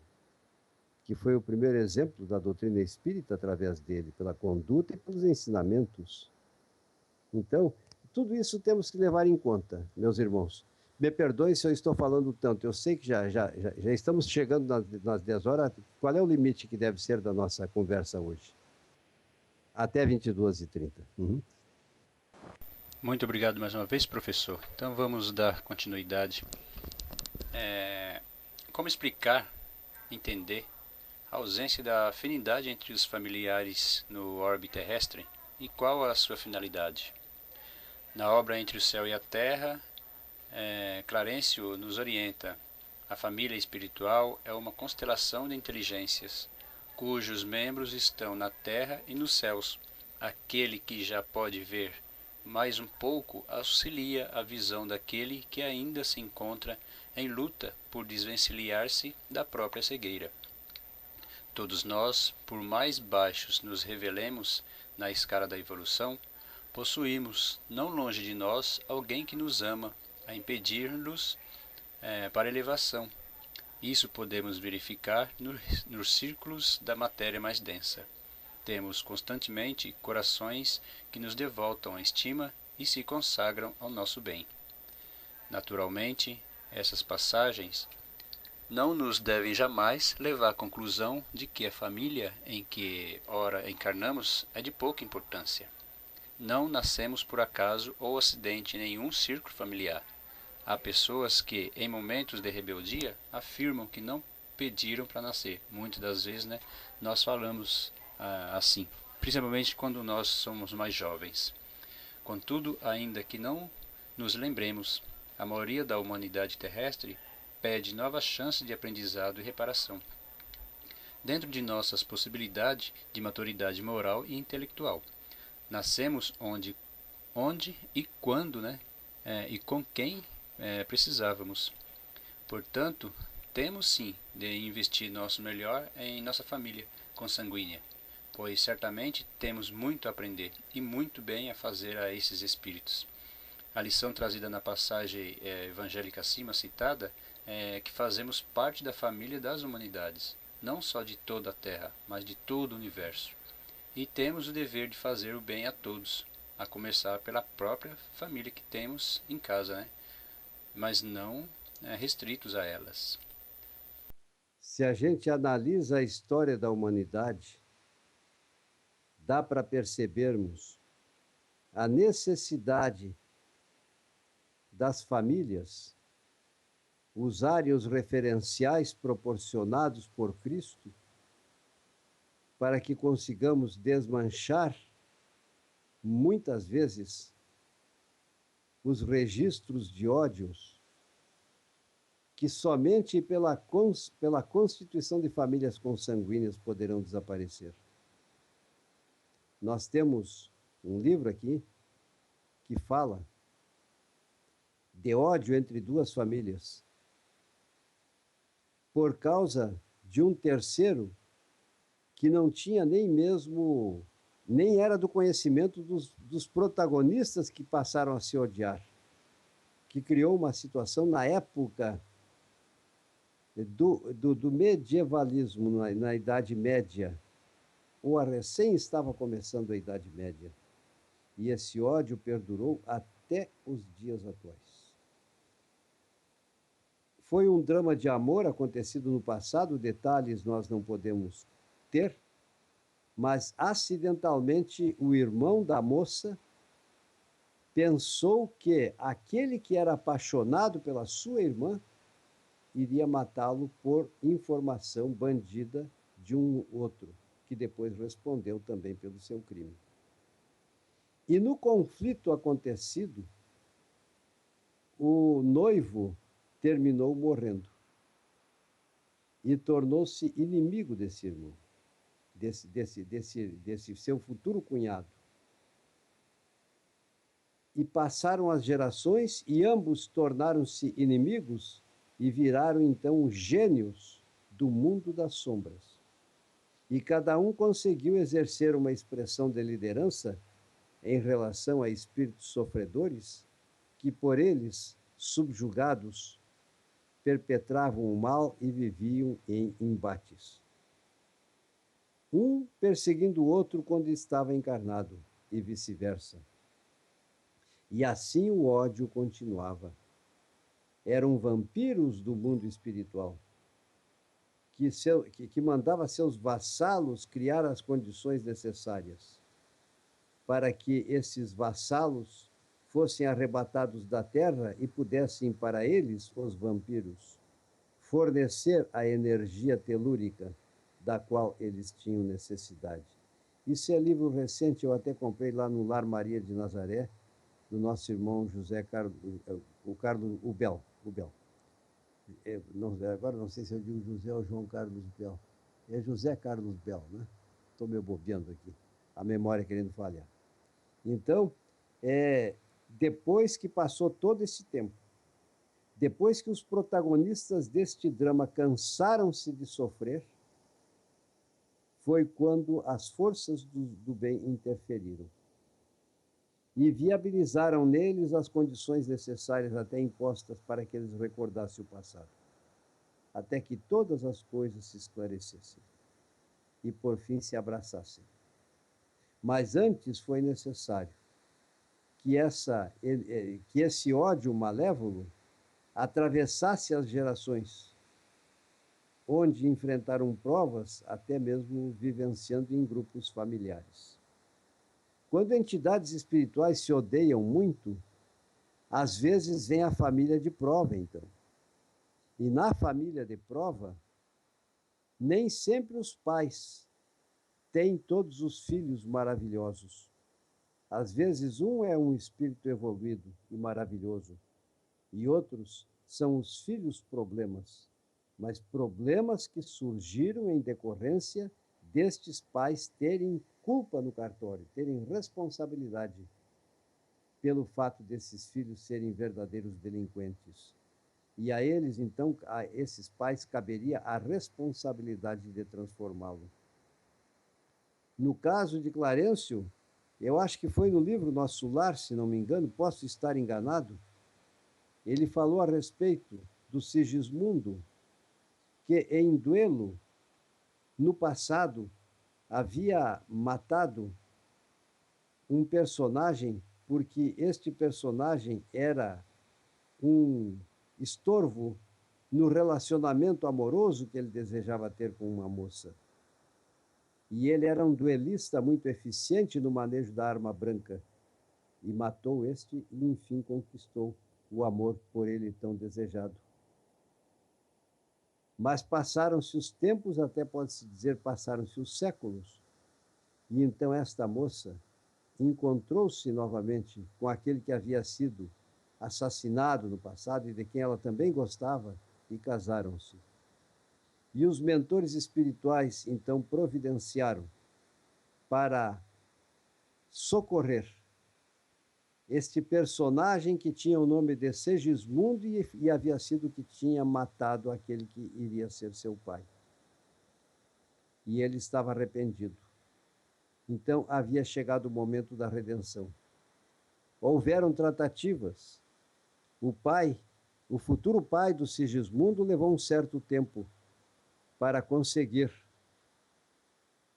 que foi o primeiro exemplo da doutrina espírita através dele, pela conduta e pelos ensinamentos. Então, tudo isso temos que levar em conta, meus irmãos. Me perdoem se eu estou falando tanto, eu sei que já estamos chegando nas 10 horas. Qual é o limite que deve ser da nossa conversa hoje? Até 22h30. Uhum. Muito obrigado mais uma vez, professor. Então vamos dar continuidade. Como explicar, entender a ausência da afinidade entre os familiares no orbe terrestre e qual a sua finalidade? Na obra Entre o Céu e a Terra, Clarencio nos orienta. A família espiritual é uma constelação de inteligências, cujos membros estão na terra e nos céus. Aquele que já pode ver mais um pouco auxilia a visão daquele que ainda se encontra em luta por desvencilhar-se da própria cegueira. Todos nós, por mais baixos nos revelemos na escala da evolução, possuímos, não longe de nós, alguém que nos ama, a impedir-nos para elevação. Isso podemos verificar nos círculos da matéria mais densa. Temos constantemente corações que nos devotam a estima e se consagram ao nosso bem. Naturalmente, essas passagens não nos devem jamais levar à conclusão de que a família em que ora encarnamos é de pouca importância. Não nascemos por acaso ou acidente em nenhum círculo familiar. Há pessoas que, em momentos de rebeldia, afirmam que não pediram para nascer. Muitas das vezes, nós falamos assim, principalmente quando nós somos mais jovens. Contudo, ainda que não nos lembremos, a maioria da humanidade terrestre pede novas chances de aprendizado e reparação, dentro de nossas possibilidades de maturidade moral e intelectual. Nascemos onde e quando, e com quem precisávamos. Portanto, temos sim de investir nosso melhor em nossa família consanguínea, pois certamente temos muito a aprender e muito bem a fazer a esses espíritos. A lição trazida na passagem evangélica acima citada é que fazemos parte da família das humanidades, não só de toda a Terra, mas de todo o universo. E temos o dever de fazer o bem a todos, a começar pela própria família que temos em casa, mas não restritos a elas. Se a gente analisa a história da humanidade, dá para percebermos a necessidade das famílias usarem os referenciais proporcionados por Cristo para que consigamos desmanchar, muitas vezes, os registros de ódios que somente pela constituição de famílias consanguíneas poderão desaparecer. Nós temos um livro aqui que fala de ódio entre duas famílias por causa de um terceiro que não tinha nem era do conhecimento dos protagonistas que passaram a se odiar, que criou uma situação na época do medievalismo, na Idade Média, ou a recém estava começando a Idade Média, e esse ódio perdurou até os dias atuais. foi um drama de amor acontecido no passado, detalhes nós não podemos ter, mas acidentalmente o irmão da moça pensou que aquele que era apaixonado pela sua irmã iria matá-lo por informação bandida de um outro, que depois respondeu também pelo seu crime. E no conflito acontecido, o noivo terminou morrendo e tornou-se inimigo desse irmão, desse seu futuro cunhado. E passaram as gerações e ambos tornaram-se inimigos e viraram então gênios do mundo das sombras. E cada um conseguiu exercer uma expressão de liderança em relação a espíritos sofredores que por eles, subjugados, perpetravam o mal e viviam em embates. Um perseguindo o outro quando estava encarnado e vice-versa. E assim o ódio continuava. Eram vampiros do mundo espiritual, que mandava seus vassalos criar as condições necessárias para que esses vassalos fossem arrebatados da terra e pudessem para eles, os vampiros, fornecer a energia telúrica da qual eles tinham necessidade. Isso é livro recente, eu até comprei lá no Lar Maria de Nazaré, do nosso irmão José Carlos, o Bel. Agora não sei se eu digo José ou João Carlos Bel. É José Carlos Bel, né? Estou me bobeando aqui, a memória querendo falhar. Então, depois que passou todo esse tempo, depois que os protagonistas deste drama cansaram-se de sofrer, foi quando as forças do bem interferiram e viabilizaram neles as condições necessárias até impostas para que eles recordassem o passado, até que todas as coisas se esclarecessem e por fim se abraçassem. Mas antes foi necessário que esse ódio malévolo atravessasse as gerações, onde enfrentaram provas, até mesmo vivenciando em grupos familiares. Quando entidades espirituais se odeiam muito, às vezes vem a família de prova, então. E na família de prova, nem sempre os pais têm todos os filhos maravilhosos. Às vezes um é um espírito evoluído e maravilhoso, e outros são os filhos problemas, mas problemas que surgiram em decorrência destes pais terem culpa no cartório, terem responsabilidade pelo fato desses filhos serem verdadeiros delinquentes. E a eles, então, a esses pais caberia a responsabilidade de transformá-lo. No caso de Clarencio, eu acho que foi no livro Nosso Lar, se não me engano, posso estar enganado, ele falou a respeito do Sigismundo, que em duelo, no passado, havia matado um personagem porque este personagem era um estorvo no relacionamento amoroso que ele desejava ter com uma moça. E ele era um duelista muito eficiente no manejo da arma branca. E matou este e, enfim, conquistou o amor por ele tão desejado. Mas passaram-se os tempos, até pode-se dizer, passaram-se os séculos. E então esta moça encontrou-se novamente com aquele que havia sido assassinado no passado e de quem ela também gostava, e casaram-se. E os mentores espirituais, então, providenciaram para socorrer este personagem que tinha o nome de Segismundo e havia sido que tinha matado aquele que iria ser seu pai. E ele estava arrependido. Então havia chegado o momento da redenção. Houveram tratativas. O pai, o futuro pai do Sigismundo, levou um certo tempo para conseguir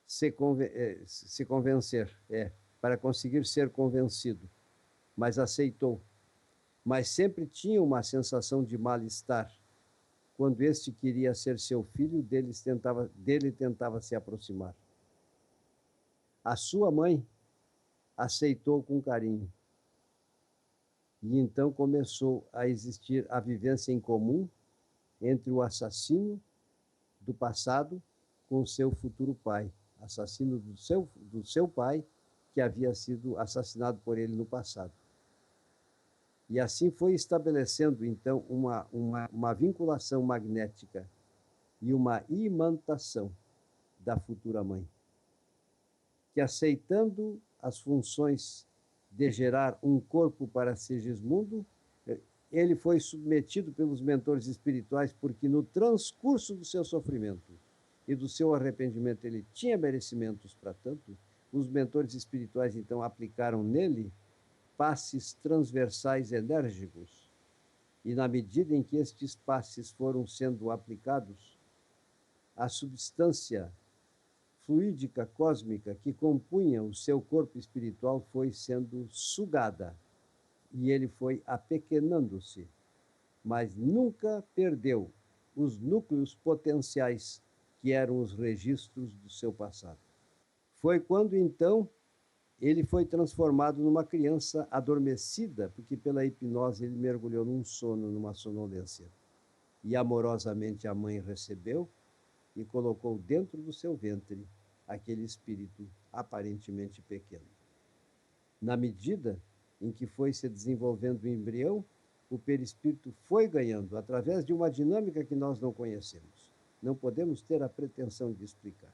se convencer, para conseguir ser convencido, mas aceitou. Mas sempre tinha uma sensação de mal-estar quando este queria ser seu filho, dele tentava se aproximar. A sua mãe aceitou com carinho. E então começou a existir a vivência em comum entre o assassino do passado com o seu futuro pai, assassino do seu pai, que havia sido assassinado por ele no passado. E assim foi estabelecendo, então, uma vinculação magnética e uma imantação da futura mãe, que, aceitando as funções de gerar um corpo para Sigismundo, ele foi submetido pelos mentores espirituais, porque no transcurso do seu sofrimento e do seu arrependimento ele tinha merecimentos para tanto, os mentores espirituais então aplicaram nele passes transversais enérgicos. E na medida em que estes passes foram sendo aplicados, a substância fluídica cósmica que compunha o seu corpo espiritual foi sendo sugada e ele foi apequenando-se, mas nunca perdeu os núcleos potenciais que eram os registros do seu passado. Foi quando então ele foi transformado numa criança adormecida, porque pela hipnose ele mergulhou num sono, numa sonolência. E amorosamente a mãe recebeu e colocou dentro do seu ventre aquele espírito aparentemente pequeno. Na medida em que foi se desenvolvendo o embrião, o perispírito foi ganhando, através de uma dinâmica que nós não conhecemos. Não podemos ter a pretensão de explicar.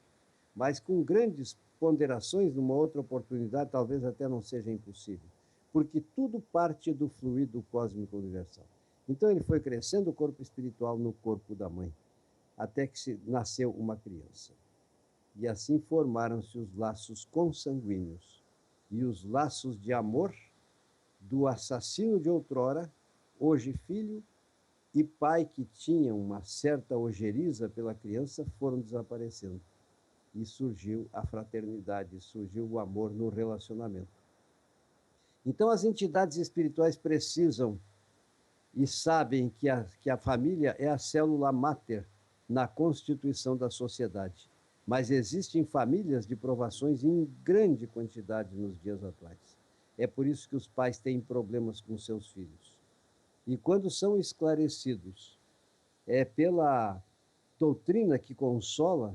Mas com grandes ponderações, numa outra oportunidade, talvez até não seja impossível. Porque tudo parte do fluido cósmico universal. Então ele foi crescendo o corpo espiritual no corpo da mãe, até que nasceu uma criança. E assim formaram-se os laços consanguíneos e os laços de amor do assassino de outrora, hoje filho, e pai que tinha uma certa ojeriza pela criança, foram desaparecendo. E surgiu a fraternidade, surgiu o amor no relacionamento. Então as entidades espirituais precisam e sabem que a família é a célula máter na constituição da sociedade. Mas existem famílias de provações em grande quantidade nos dias atuais. É por isso que os pais têm problemas com seus filhos. E quando são esclarecidos pela doutrina que consola,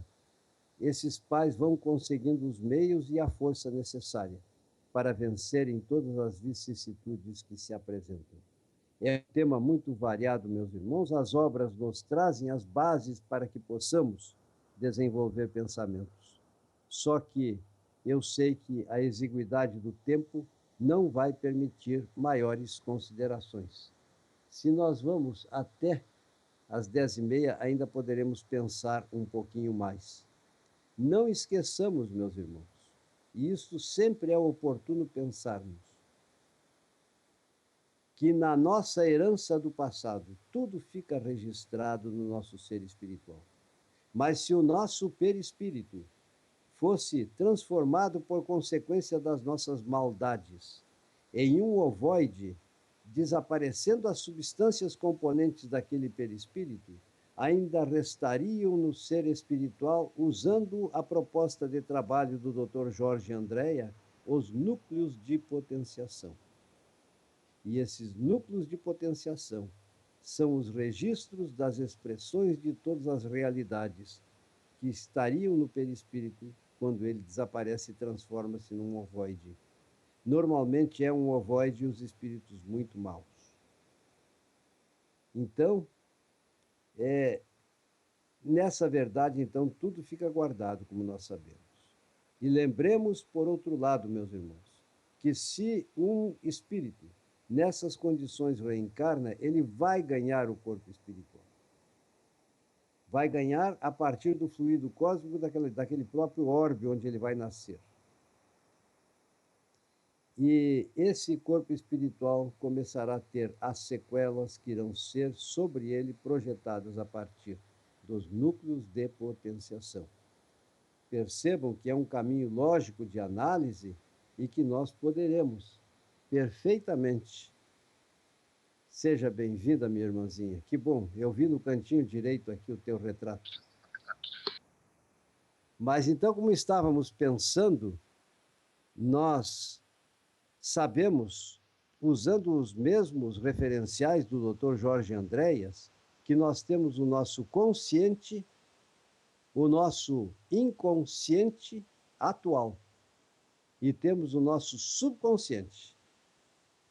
esses pais vão conseguindo os meios e a força necessária para vencerem todas as vicissitudes que se apresentam. É um tema muito variado, meus irmãos. As obras nos trazem as bases para que possamos desenvolver pensamentos. Só que eu sei que a exiguidade do tempo não vai permitir maiores considerações. Se nós vamos até às 10h30, ainda poderemos pensar um pouquinho mais. Não esqueçamos, meus irmãos, e isso sempre é oportuno pensarmos, que na nossa herança do passado, tudo fica registrado no nosso ser espiritual. Mas se o nosso perispírito fosse transformado por consequência das nossas maldades em um ovoide, desaparecendo as substâncias componentes daquele perispírito, ainda restariam no ser espiritual, usando a proposta de trabalho do Dr. Jorge Andréa, os núcleos de potenciação. E esses núcleos de potenciação são os registros das expressões de todas as realidades que estariam no perispírito quando ele desaparece e transforma-se num ovoide. Normalmente é um ovoide os espíritos muito maus. Então, nessa verdade, então, tudo fica guardado, como nós sabemos. E lembremos, por outro lado, meus irmãos, que se um espírito nessas condições reencarna, ele vai ganhar o corpo espiritual. Vai ganhar a partir do fluido cósmico daquele próprio orbe onde ele vai nascer. E esse corpo espiritual começará a ter as sequelas que irão ser sobre ele projetadas a partir dos núcleos de potenciação. Percebam que é um caminho lógico de análise e que nós poderemos perfeitamente Seja bem-vinda, minha irmãzinha. Que bom, eu vi no cantinho direito aqui o teu retrato. Mas então, como estávamos pensando, nós sabemos, usando os mesmos referenciais do Dr. Jorge Andréas, que nós temos o nosso consciente, o nosso inconsciente atual e temos o nosso subconsciente.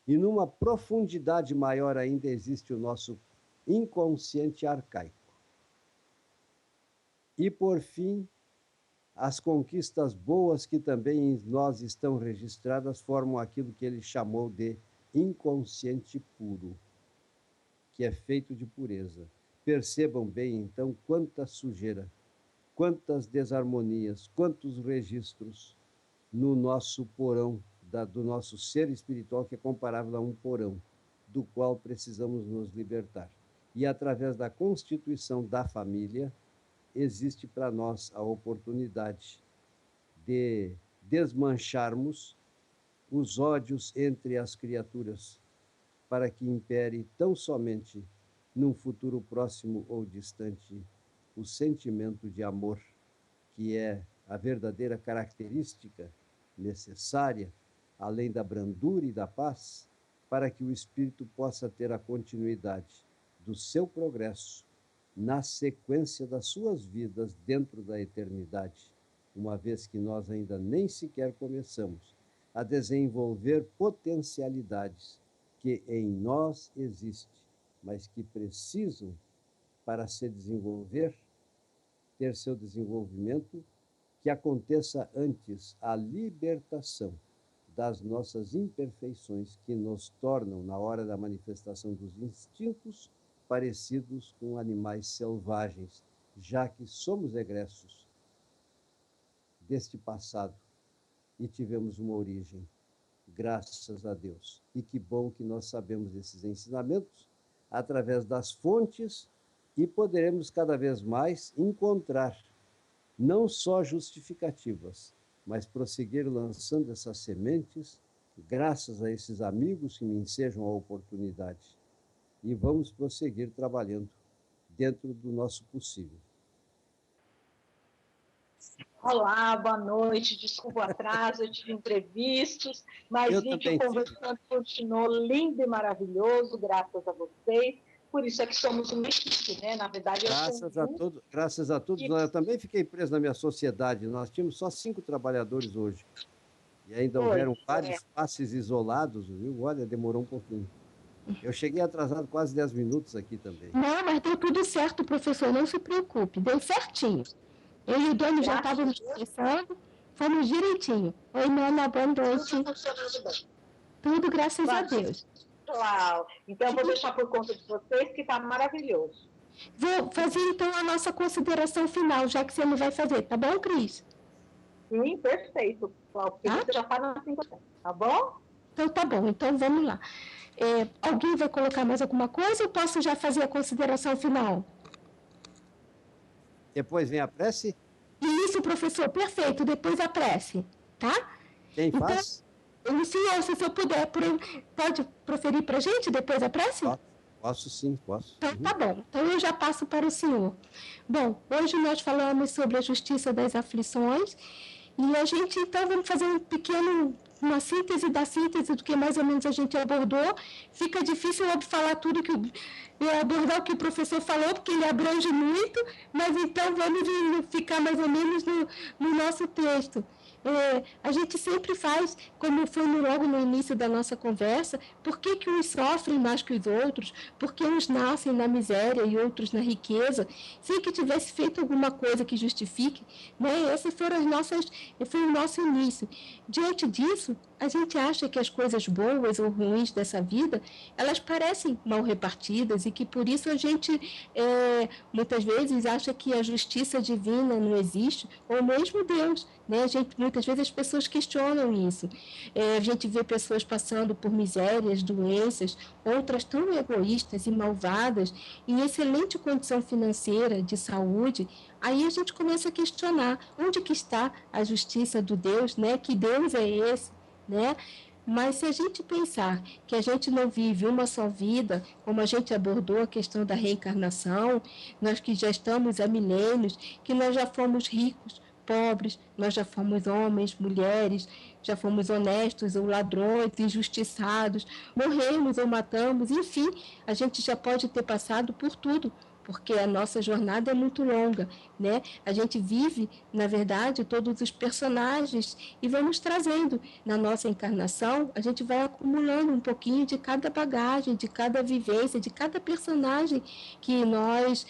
E numa profundidade maior ainda existe o nosso inconsciente arcaico. E por fim, as conquistas boas que também em nós estão registradas formam aquilo que ele chamou de inconsciente puro, que é feito de pureza. Percebam bem, então, quanta sujeira, quantas desarmonias, quantos registros no nosso porão, do nosso ser espiritual, que é comparável a um porão, do qual precisamos nos libertar. E através da constituição da família, existe para nós a oportunidade de desmancharmos os ódios entre as criaturas, para que impere tão somente num futuro próximo ou distante o sentimento de amor, que é a verdadeira característica necessária, além da brandura e da paz, para que o espírito possa ter a continuidade do seu progresso na sequência das suas vidas dentro da eternidade, uma vez que nós ainda nem sequer começamos a desenvolver potencialidades que em nós existem, mas que precisam, para se desenvolver, ter seu desenvolvimento, que aconteça antes a libertação das nossas imperfeições, que nos tornam, na hora da manifestação dos instintos, parecidos com animais selvagens, já que somos egressos deste passado e tivemos uma origem, graças a Deus. E que bom que nós sabemos esses ensinamentos através das fontes e poderemos cada vez mais encontrar não só justificativas, mas prosseguir lançando essas sementes, graças a esses amigos que me ensejam a oportunidade. E vamos prosseguir trabalhando dentro do nosso possível. Olá, boa noite, desculpa o atraso, eu tive imprevistos, mas vi que o conversando continuou lindo e maravilhoso, graças a vocês. Por isso é que somos uma equipe, né? Na verdade, graças a todos. Eu também fiquei preso na minha sociedade. Nós tínhamos só 5 trabalhadores hoje. E ainda houveram vários passes isolados, viu? Olha, demorou um pouquinho. Eu cheguei atrasado quase 10 minutos aqui também. Não, mas deu tudo certo, professor, não se preocupe, deu certinho. Eu e o Dani já estávamos conversando, fomos direitinho. Oi, Nana, boa noite. Tudo graças a Deus. Claro. Então, eu vou deixar por conta de vocês, que está maravilhoso. Vou fazer, então, a nossa consideração final, já que você não vai fazer, tá bom, Cris? Sim, perfeito. Porque você já está na 50, tá bom? Então, tá bom. Então, vamos lá. Alguém vai colocar mais alguma coisa ou posso já fazer a consideração final? Depois vem a prece? Isso, professor, perfeito. Depois a prece, tá? Quem faz? O senhor, se eu puder, pode proferir para a gente depois a prece? Posso sim, posso. Então, tá bom. Então, eu já passo para o senhor. Bom, hoje nós falamos sobre a justiça das aflições e a gente, então, vamos fazer uma síntese da síntese do que mais ou menos a gente abordou. Fica difícil falar tudo abordar o que o professor falou, porque ele abrange muito, mas então vamos ficar mais ou menos no nosso texto. A gente sempre faz, como foi logo no início da nossa conversa, por que uns sofrem mais que os outros, porque uns nascem na miséria e outros na riqueza, sem que tivesse feito alguma coisa que justifique, né? Esse foi o nosso início. Diante disso, a gente acha que as coisas boas ou ruins dessa vida, elas parecem mal repartidas e que por isso a gente muitas vezes acha que a justiça divina não existe, ou mesmo Deus, né? Muitas vezes as pessoas questionam isso. A gente vê pessoas passando por misérias, doenças, outras tão egoístas e malvadas, em excelente condição financeira, de saúde. Aí a gente começa a questionar onde que está a justiça do Deus, né? Que Deus é esse? Né? Mas se a gente pensar que a gente não vive uma só vida, como a gente abordou a questão da reencarnação, nós que já estamos há milênios, que nós já fomos ricos, pobres, nós já fomos homens, mulheres, já fomos honestos ou ladrões, injustiçados, morremos ou matamos, enfim, a gente já pode ter passado por tudo, porque a nossa jornada é muito longa, né? A gente vive, na verdade, todos os personagens e vamos trazendo na nossa encarnação, a gente vai acumulando um pouquinho de cada bagagem, de cada vivência, de cada personagem que nós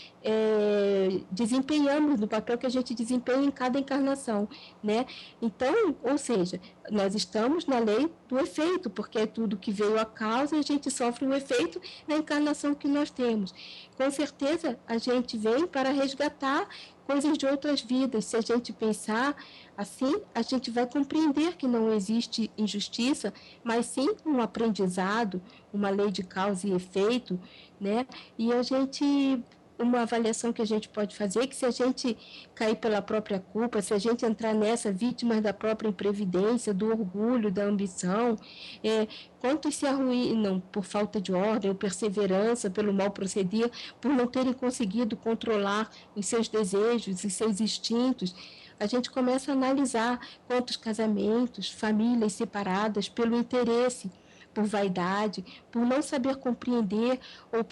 desempenhamos, no papel que a gente desempenha em cada encarnação, né? Então, ou seja, nós estamos na lei do efeito, porque é tudo que veio a causa e a gente sofre o efeito na encarnação que nós temos. Com certeza, a gente vem para resgatar coisas de outras vidas. Se a gente pensar assim, a gente vai compreender que não existe injustiça, mas sim um aprendizado, uma lei de causa e efeito, né? E a gente... Uma avaliação que a gente pode fazer é que se a gente cair pela própria culpa, se a gente entrar nessa vítima da própria imprevidência, do orgulho, da ambição, quantos se arruinam por falta de ordem, ou perseverança, pelo mal proceder, por não terem conseguido controlar os seus desejos, os seus instintos. A gente começa a analisar quantos casamentos, famílias separadas pelo interesse, por vaidade, por não saber compreender ou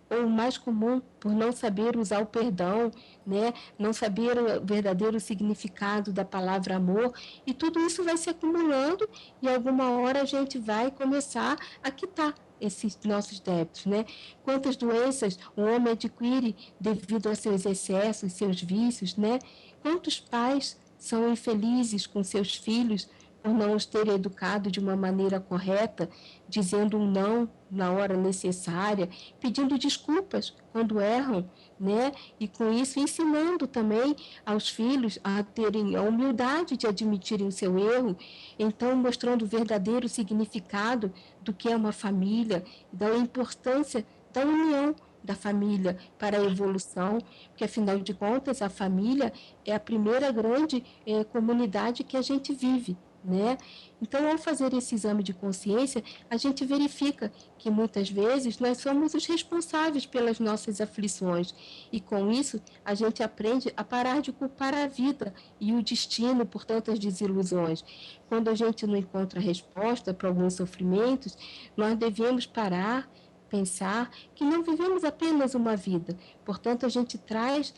o mais comum, por não saber usar o perdão, né? Não saber o verdadeiro significado da palavra amor, e tudo isso vai se acumulando e alguma hora a gente vai começar a quitar esses nossos débitos, né? Quantas doenças o homem adquire devido aos seus excessos, seus vícios, né? Quantos pais são infelizes com seus filhos por não os ter educado de uma maneira correta, dizendo um não na hora necessária, pedindo desculpas quando erram, né? E com isso ensinando também aos filhos a terem a humildade de admitirem o seu erro, então mostrando o verdadeiro significado do que é uma família, da importância da união da família para a evolução, porque afinal de contas a família é a primeira grande comunidade que a gente vive, né? Então, ao fazer esse exame de consciência, a gente verifica que muitas vezes nós somos os responsáveis pelas nossas aflições e com isso a gente aprende a parar de culpar a vida e o destino por tantas desilusões. Quando a gente não encontra resposta para alguns sofrimentos, nós devemos parar, pensar que não vivemos apenas uma vida, portanto a gente traz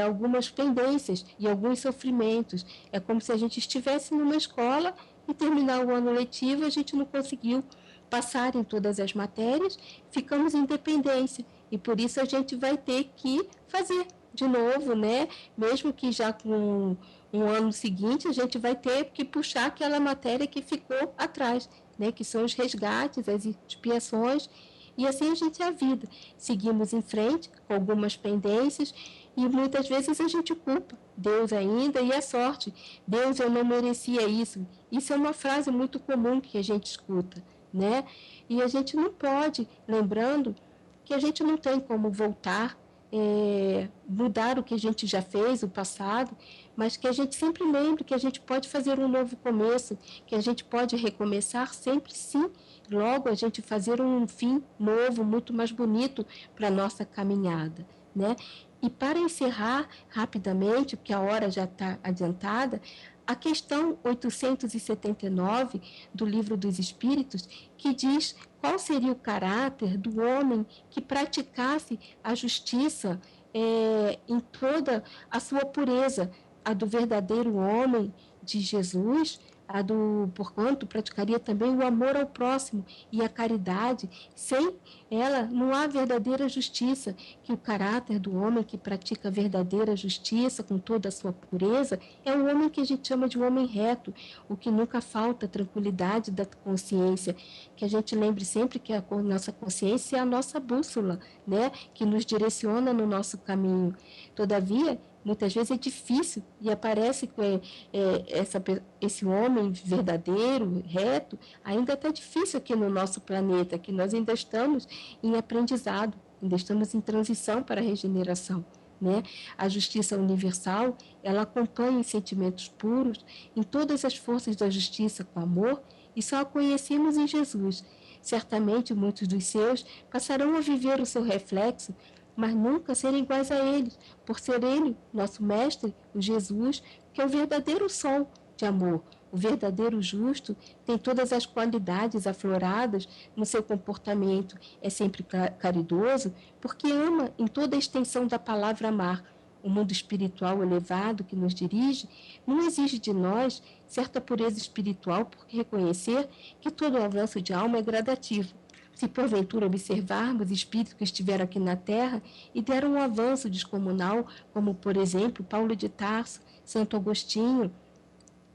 algumas pendências e alguns sofrimentos. É como se a gente estivesse numa escola e terminar o ano letivo a gente não conseguiu passar em todas as matérias, ficamos em dependência e por isso a gente vai ter que fazer de novo, né? Mesmo que já com um ano seguinte a gente vai ter que puxar aquela matéria que ficou atrás, né? Que são os resgates, as expiações. E assim a gente é a vida. Seguimos em frente com algumas pendências e muitas vezes a gente culpa Deus ainda e a sorte. Deus, eu não merecia isso. Isso é uma frase muito comum que a gente escuta, né? E a gente não pode, lembrando que a gente não tem como voltar, mudar o que a gente já fez, o passado, mas que a gente sempre lembre que a gente pode fazer um novo começo, que a gente pode recomeçar sempre sim, logo a gente fazer um fim novo, muito mais bonito para a nossa caminhada, né? E para encerrar rapidamente, porque a hora já está adiantada, a questão 879 do Livro dos Espíritos, que diz qual seria o caráter do homem que praticasse a justiça em toda a sua pureza, a do verdadeiro homem de Jesus, porquanto praticaria também o amor ao próximo e a caridade. Sem ela não há verdadeira justiça, que o caráter do homem que pratica a verdadeira justiça com toda a sua pureza é o homem que a gente chama de um homem reto, o que nunca falta tranquilidade da consciência, que a gente lembre sempre que a nossa consciência é a nossa bússola, né, que nos direciona no nosso caminho. Todavia, muitas vezes é difícil e aparece esse homem verdadeiro, reto, ainda está difícil aqui no nosso planeta, que nós ainda estamos em aprendizado, ainda estamos em transição para a regeneração, né? A justiça universal, ela acompanha em sentimentos puros, em todas as forças da justiça com amor e só a conhecemos em Jesus. Certamente muitos dos seus passarão a viver o seu reflexo, mas nunca serem iguais a eles, por ser ele, nosso mestre, o Jesus, que é o verdadeiro sol de amor. O verdadeiro justo tem todas as qualidades afloradas no seu comportamento, é sempre caridoso, porque ama em toda a extensão da palavra amar. O mundo espiritual elevado que nos dirige não exige de nós certa pureza espiritual por reconhecer que todo avanço de alma é gradativo. Se porventura observarmos espíritos que estiveram aqui na Terra e deram um avanço descomunal, como por exemplo Paulo de Tarso, Santo Agostinho,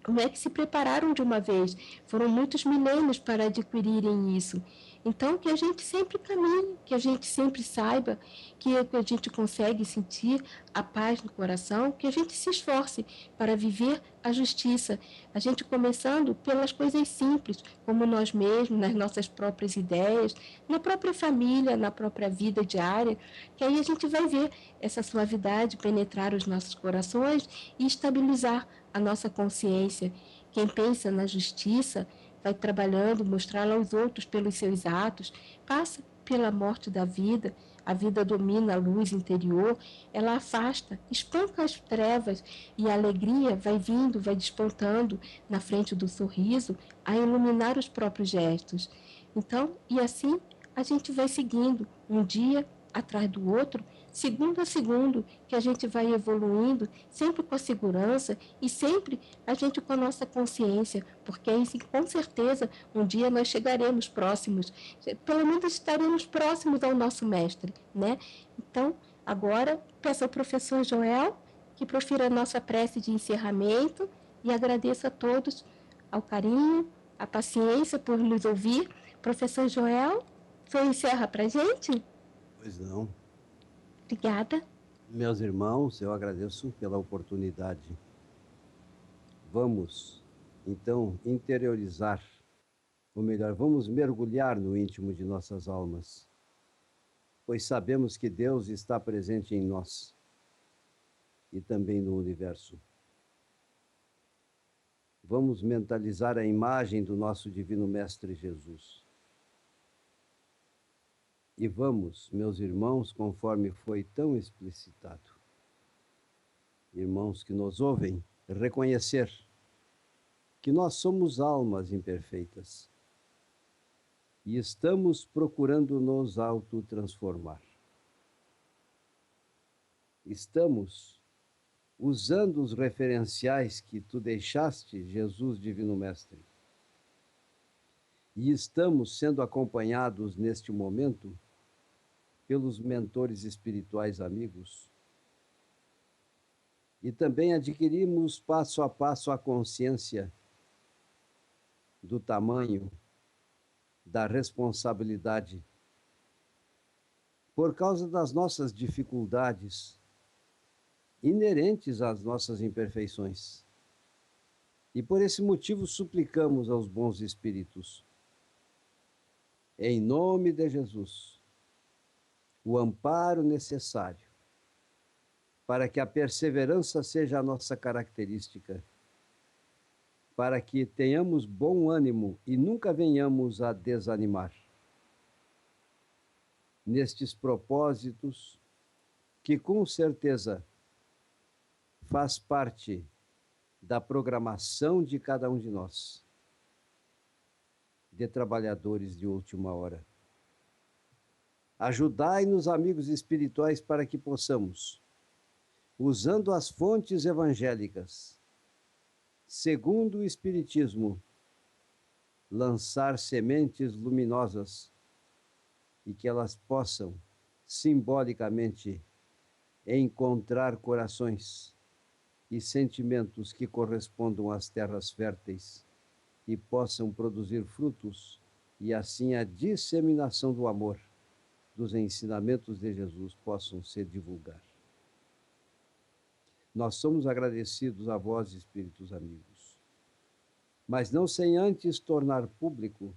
como é que se prepararam de uma vez? Foram muitos milênios para adquirirem isso. Então, que a gente sempre caminhe, que a gente sempre saiba que a gente consegue sentir a paz no coração, que a gente se esforce para viver a justiça. A gente começando pelas coisas simples, como nós mesmos, nas nossas próprias ideias, na própria família, na própria vida diária, que aí a gente vai ver essa suavidade penetrar os nossos corações e estabilizar a nossa consciência. Quem pensa na justiça vai trabalhando, mostrá-la aos outros pelos seus atos, passa pela morte da vida, a vida domina a luz interior, ela afasta, espanca as trevas e a alegria vai vindo, vai despontando na frente do sorriso a iluminar os próprios gestos. Então, e assim a gente vai seguindo um dia atrás do outro, segundo a segundo, que a gente vai evoluindo, sempre com a segurança e sempre a gente com a nossa consciência, porque aí sim, com certeza, um dia nós chegaremos próximos, pelo menos estaremos próximos ao nosso mestre, né? Então, agora, peço ao professor Joel que profira a nossa prece de encerramento e agradeço a todos ao carinho, a paciência por nos ouvir. Professor Joel, você encerra para a gente? Pois não. Obrigada. Meus irmãos, eu agradeço pela oportunidade. Vamos, então, interiorizar, ou melhor, vamos mergulhar no íntimo de nossas almas, pois sabemos que Deus está presente em nós e também no universo. Vamos mentalizar a imagem do nosso Divino Mestre Jesus. E vamos, meus irmãos, conforme foi tão explicitado, irmãos que nos ouvem, reconhecer que nós somos almas imperfeitas e estamos procurando nos autotransformar. Estamos usando os referenciais que tu deixaste, Jesus Divino Mestre, e estamos sendo acompanhados neste momento pelos mentores espirituais amigos. E também adquirimos passo a passo a consciência do tamanho da responsabilidade por causa das nossas dificuldades inerentes às nossas imperfeições. E por esse motivo suplicamos aos bons espíritos, em nome de Jesus, o amparo necessário para que a perseverança seja a nossa característica, para que tenhamos bom ânimo e nunca venhamos a desanimar nestes propósitos que com certeza faz parte da programação de cada um de nós, de trabalhadores de última hora. Ajudai-nos, amigos espirituais, para que possamos, usando as fontes evangélicas, segundo o Espiritismo, lançar sementes luminosas e que elas possam, simbolicamente, encontrar corações e sentimentos que correspondam às terras férteis e possam produzir frutos, e assim a disseminação do amor, dos ensinamentos de Jesus possam ser divulgados. Nós somos agradecidos a vós, espíritos amigos, mas não sem antes tornar público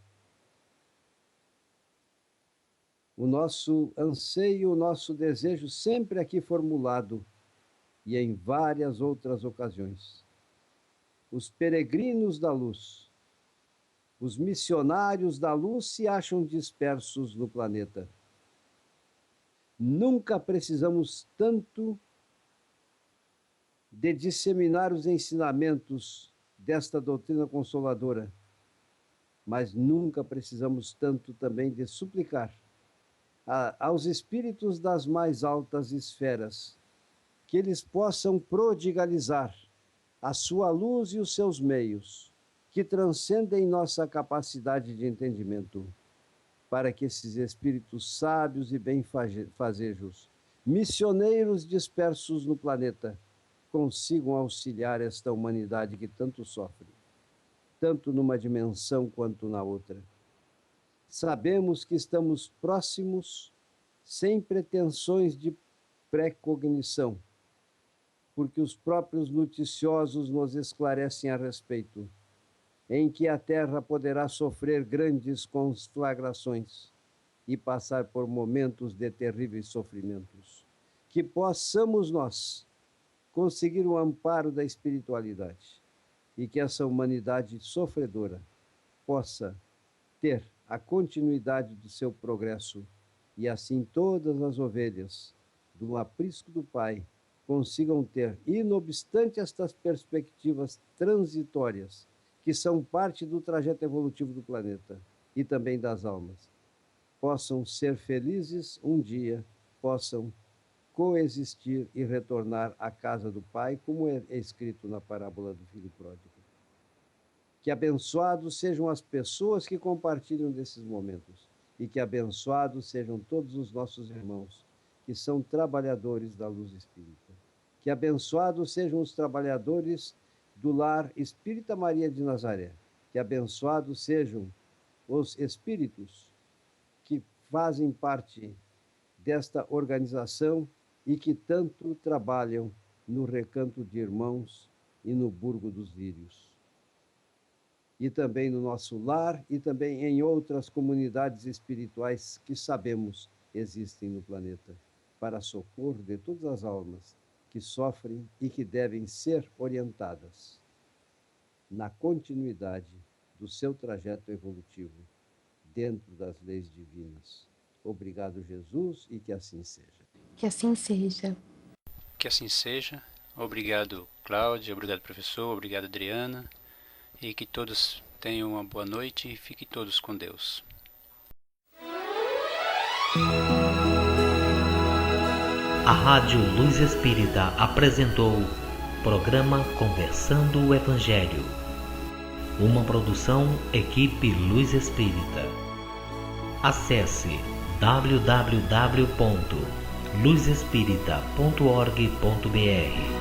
o nosso anseio, o nosso desejo sempre aqui formulado e em várias outras ocasiões. Os peregrinos da luz Os missionários da luz se acham dispersos no planeta. Nunca precisamos tanto de disseminar os ensinamentos desta doutrina consoladora, mas nunca precisamos tanto também de suplicar aos espíritos das mais altas esferas que eles possam prodigalizar a sua luz e os seus meios, que transcendem nossa capacidade de entendimento, para que esses espíritos sábios e benfazejos, missioneiros dispersos no planeta, consigam auxiliar esta humanidade que tanto sofre, tanto numa dimensão quanto na outra. Sabemos que estamos próximos, sem pretensões de precognição, porque os próprios noticiosos nos esclarecem a respeito, em que a Terra poderá sofrer grandes conflagrações e passar por momentos de terríveis sofrimentos. Que possamos nós conseguir o amparo da espiritualidade e que essa humanidade sofredora possa ter a continuidade do seu progresso e assim todas as ovelhas do aprisco do Pai consigam ter, e não obstante estas perspectivas transitórias, que são parte do trajeto evolutivo do planeta e também das almas, possam ser felizes um dia, possam coexistir e retornar à casa do Pai, como é escrito na parábola do filho pródigo. Que abençoados sejam as pessoas que compartilham desses momentos e que abençoados sejam todos os nossos irmãos que são trabalhadores da luz espírita. Que abençoados sejam os trabalhadores do lar Espírita Maria de Nazaré. Que abençoados sejam os espíritos que fazem parte desta organização e que tanto trabalham no Recanto de Irmãos e no Burgo dos Lírios. E também no nosso lar e também em outras comunidades espirituais que sabemos existem no planeta, para socorro de todas as almas que sofrem e que devem ser orientadas na continuidade do seu trajeto evolutivo dentro das leis divinas. Obrigado, Jesus, e que assim seja. Que assim seja. Que assim seja. Obrigado, Cláudia. Obrigado, professor. Obrigado, Adriana. E que todos tenham uma boa noite e fiquem todos com Deus. A Rádio Luz Espírita apresentou programa Conversando o Evangelho. Uma produção Equipe Luz Espírita. Acesse www.luzespirita.org.br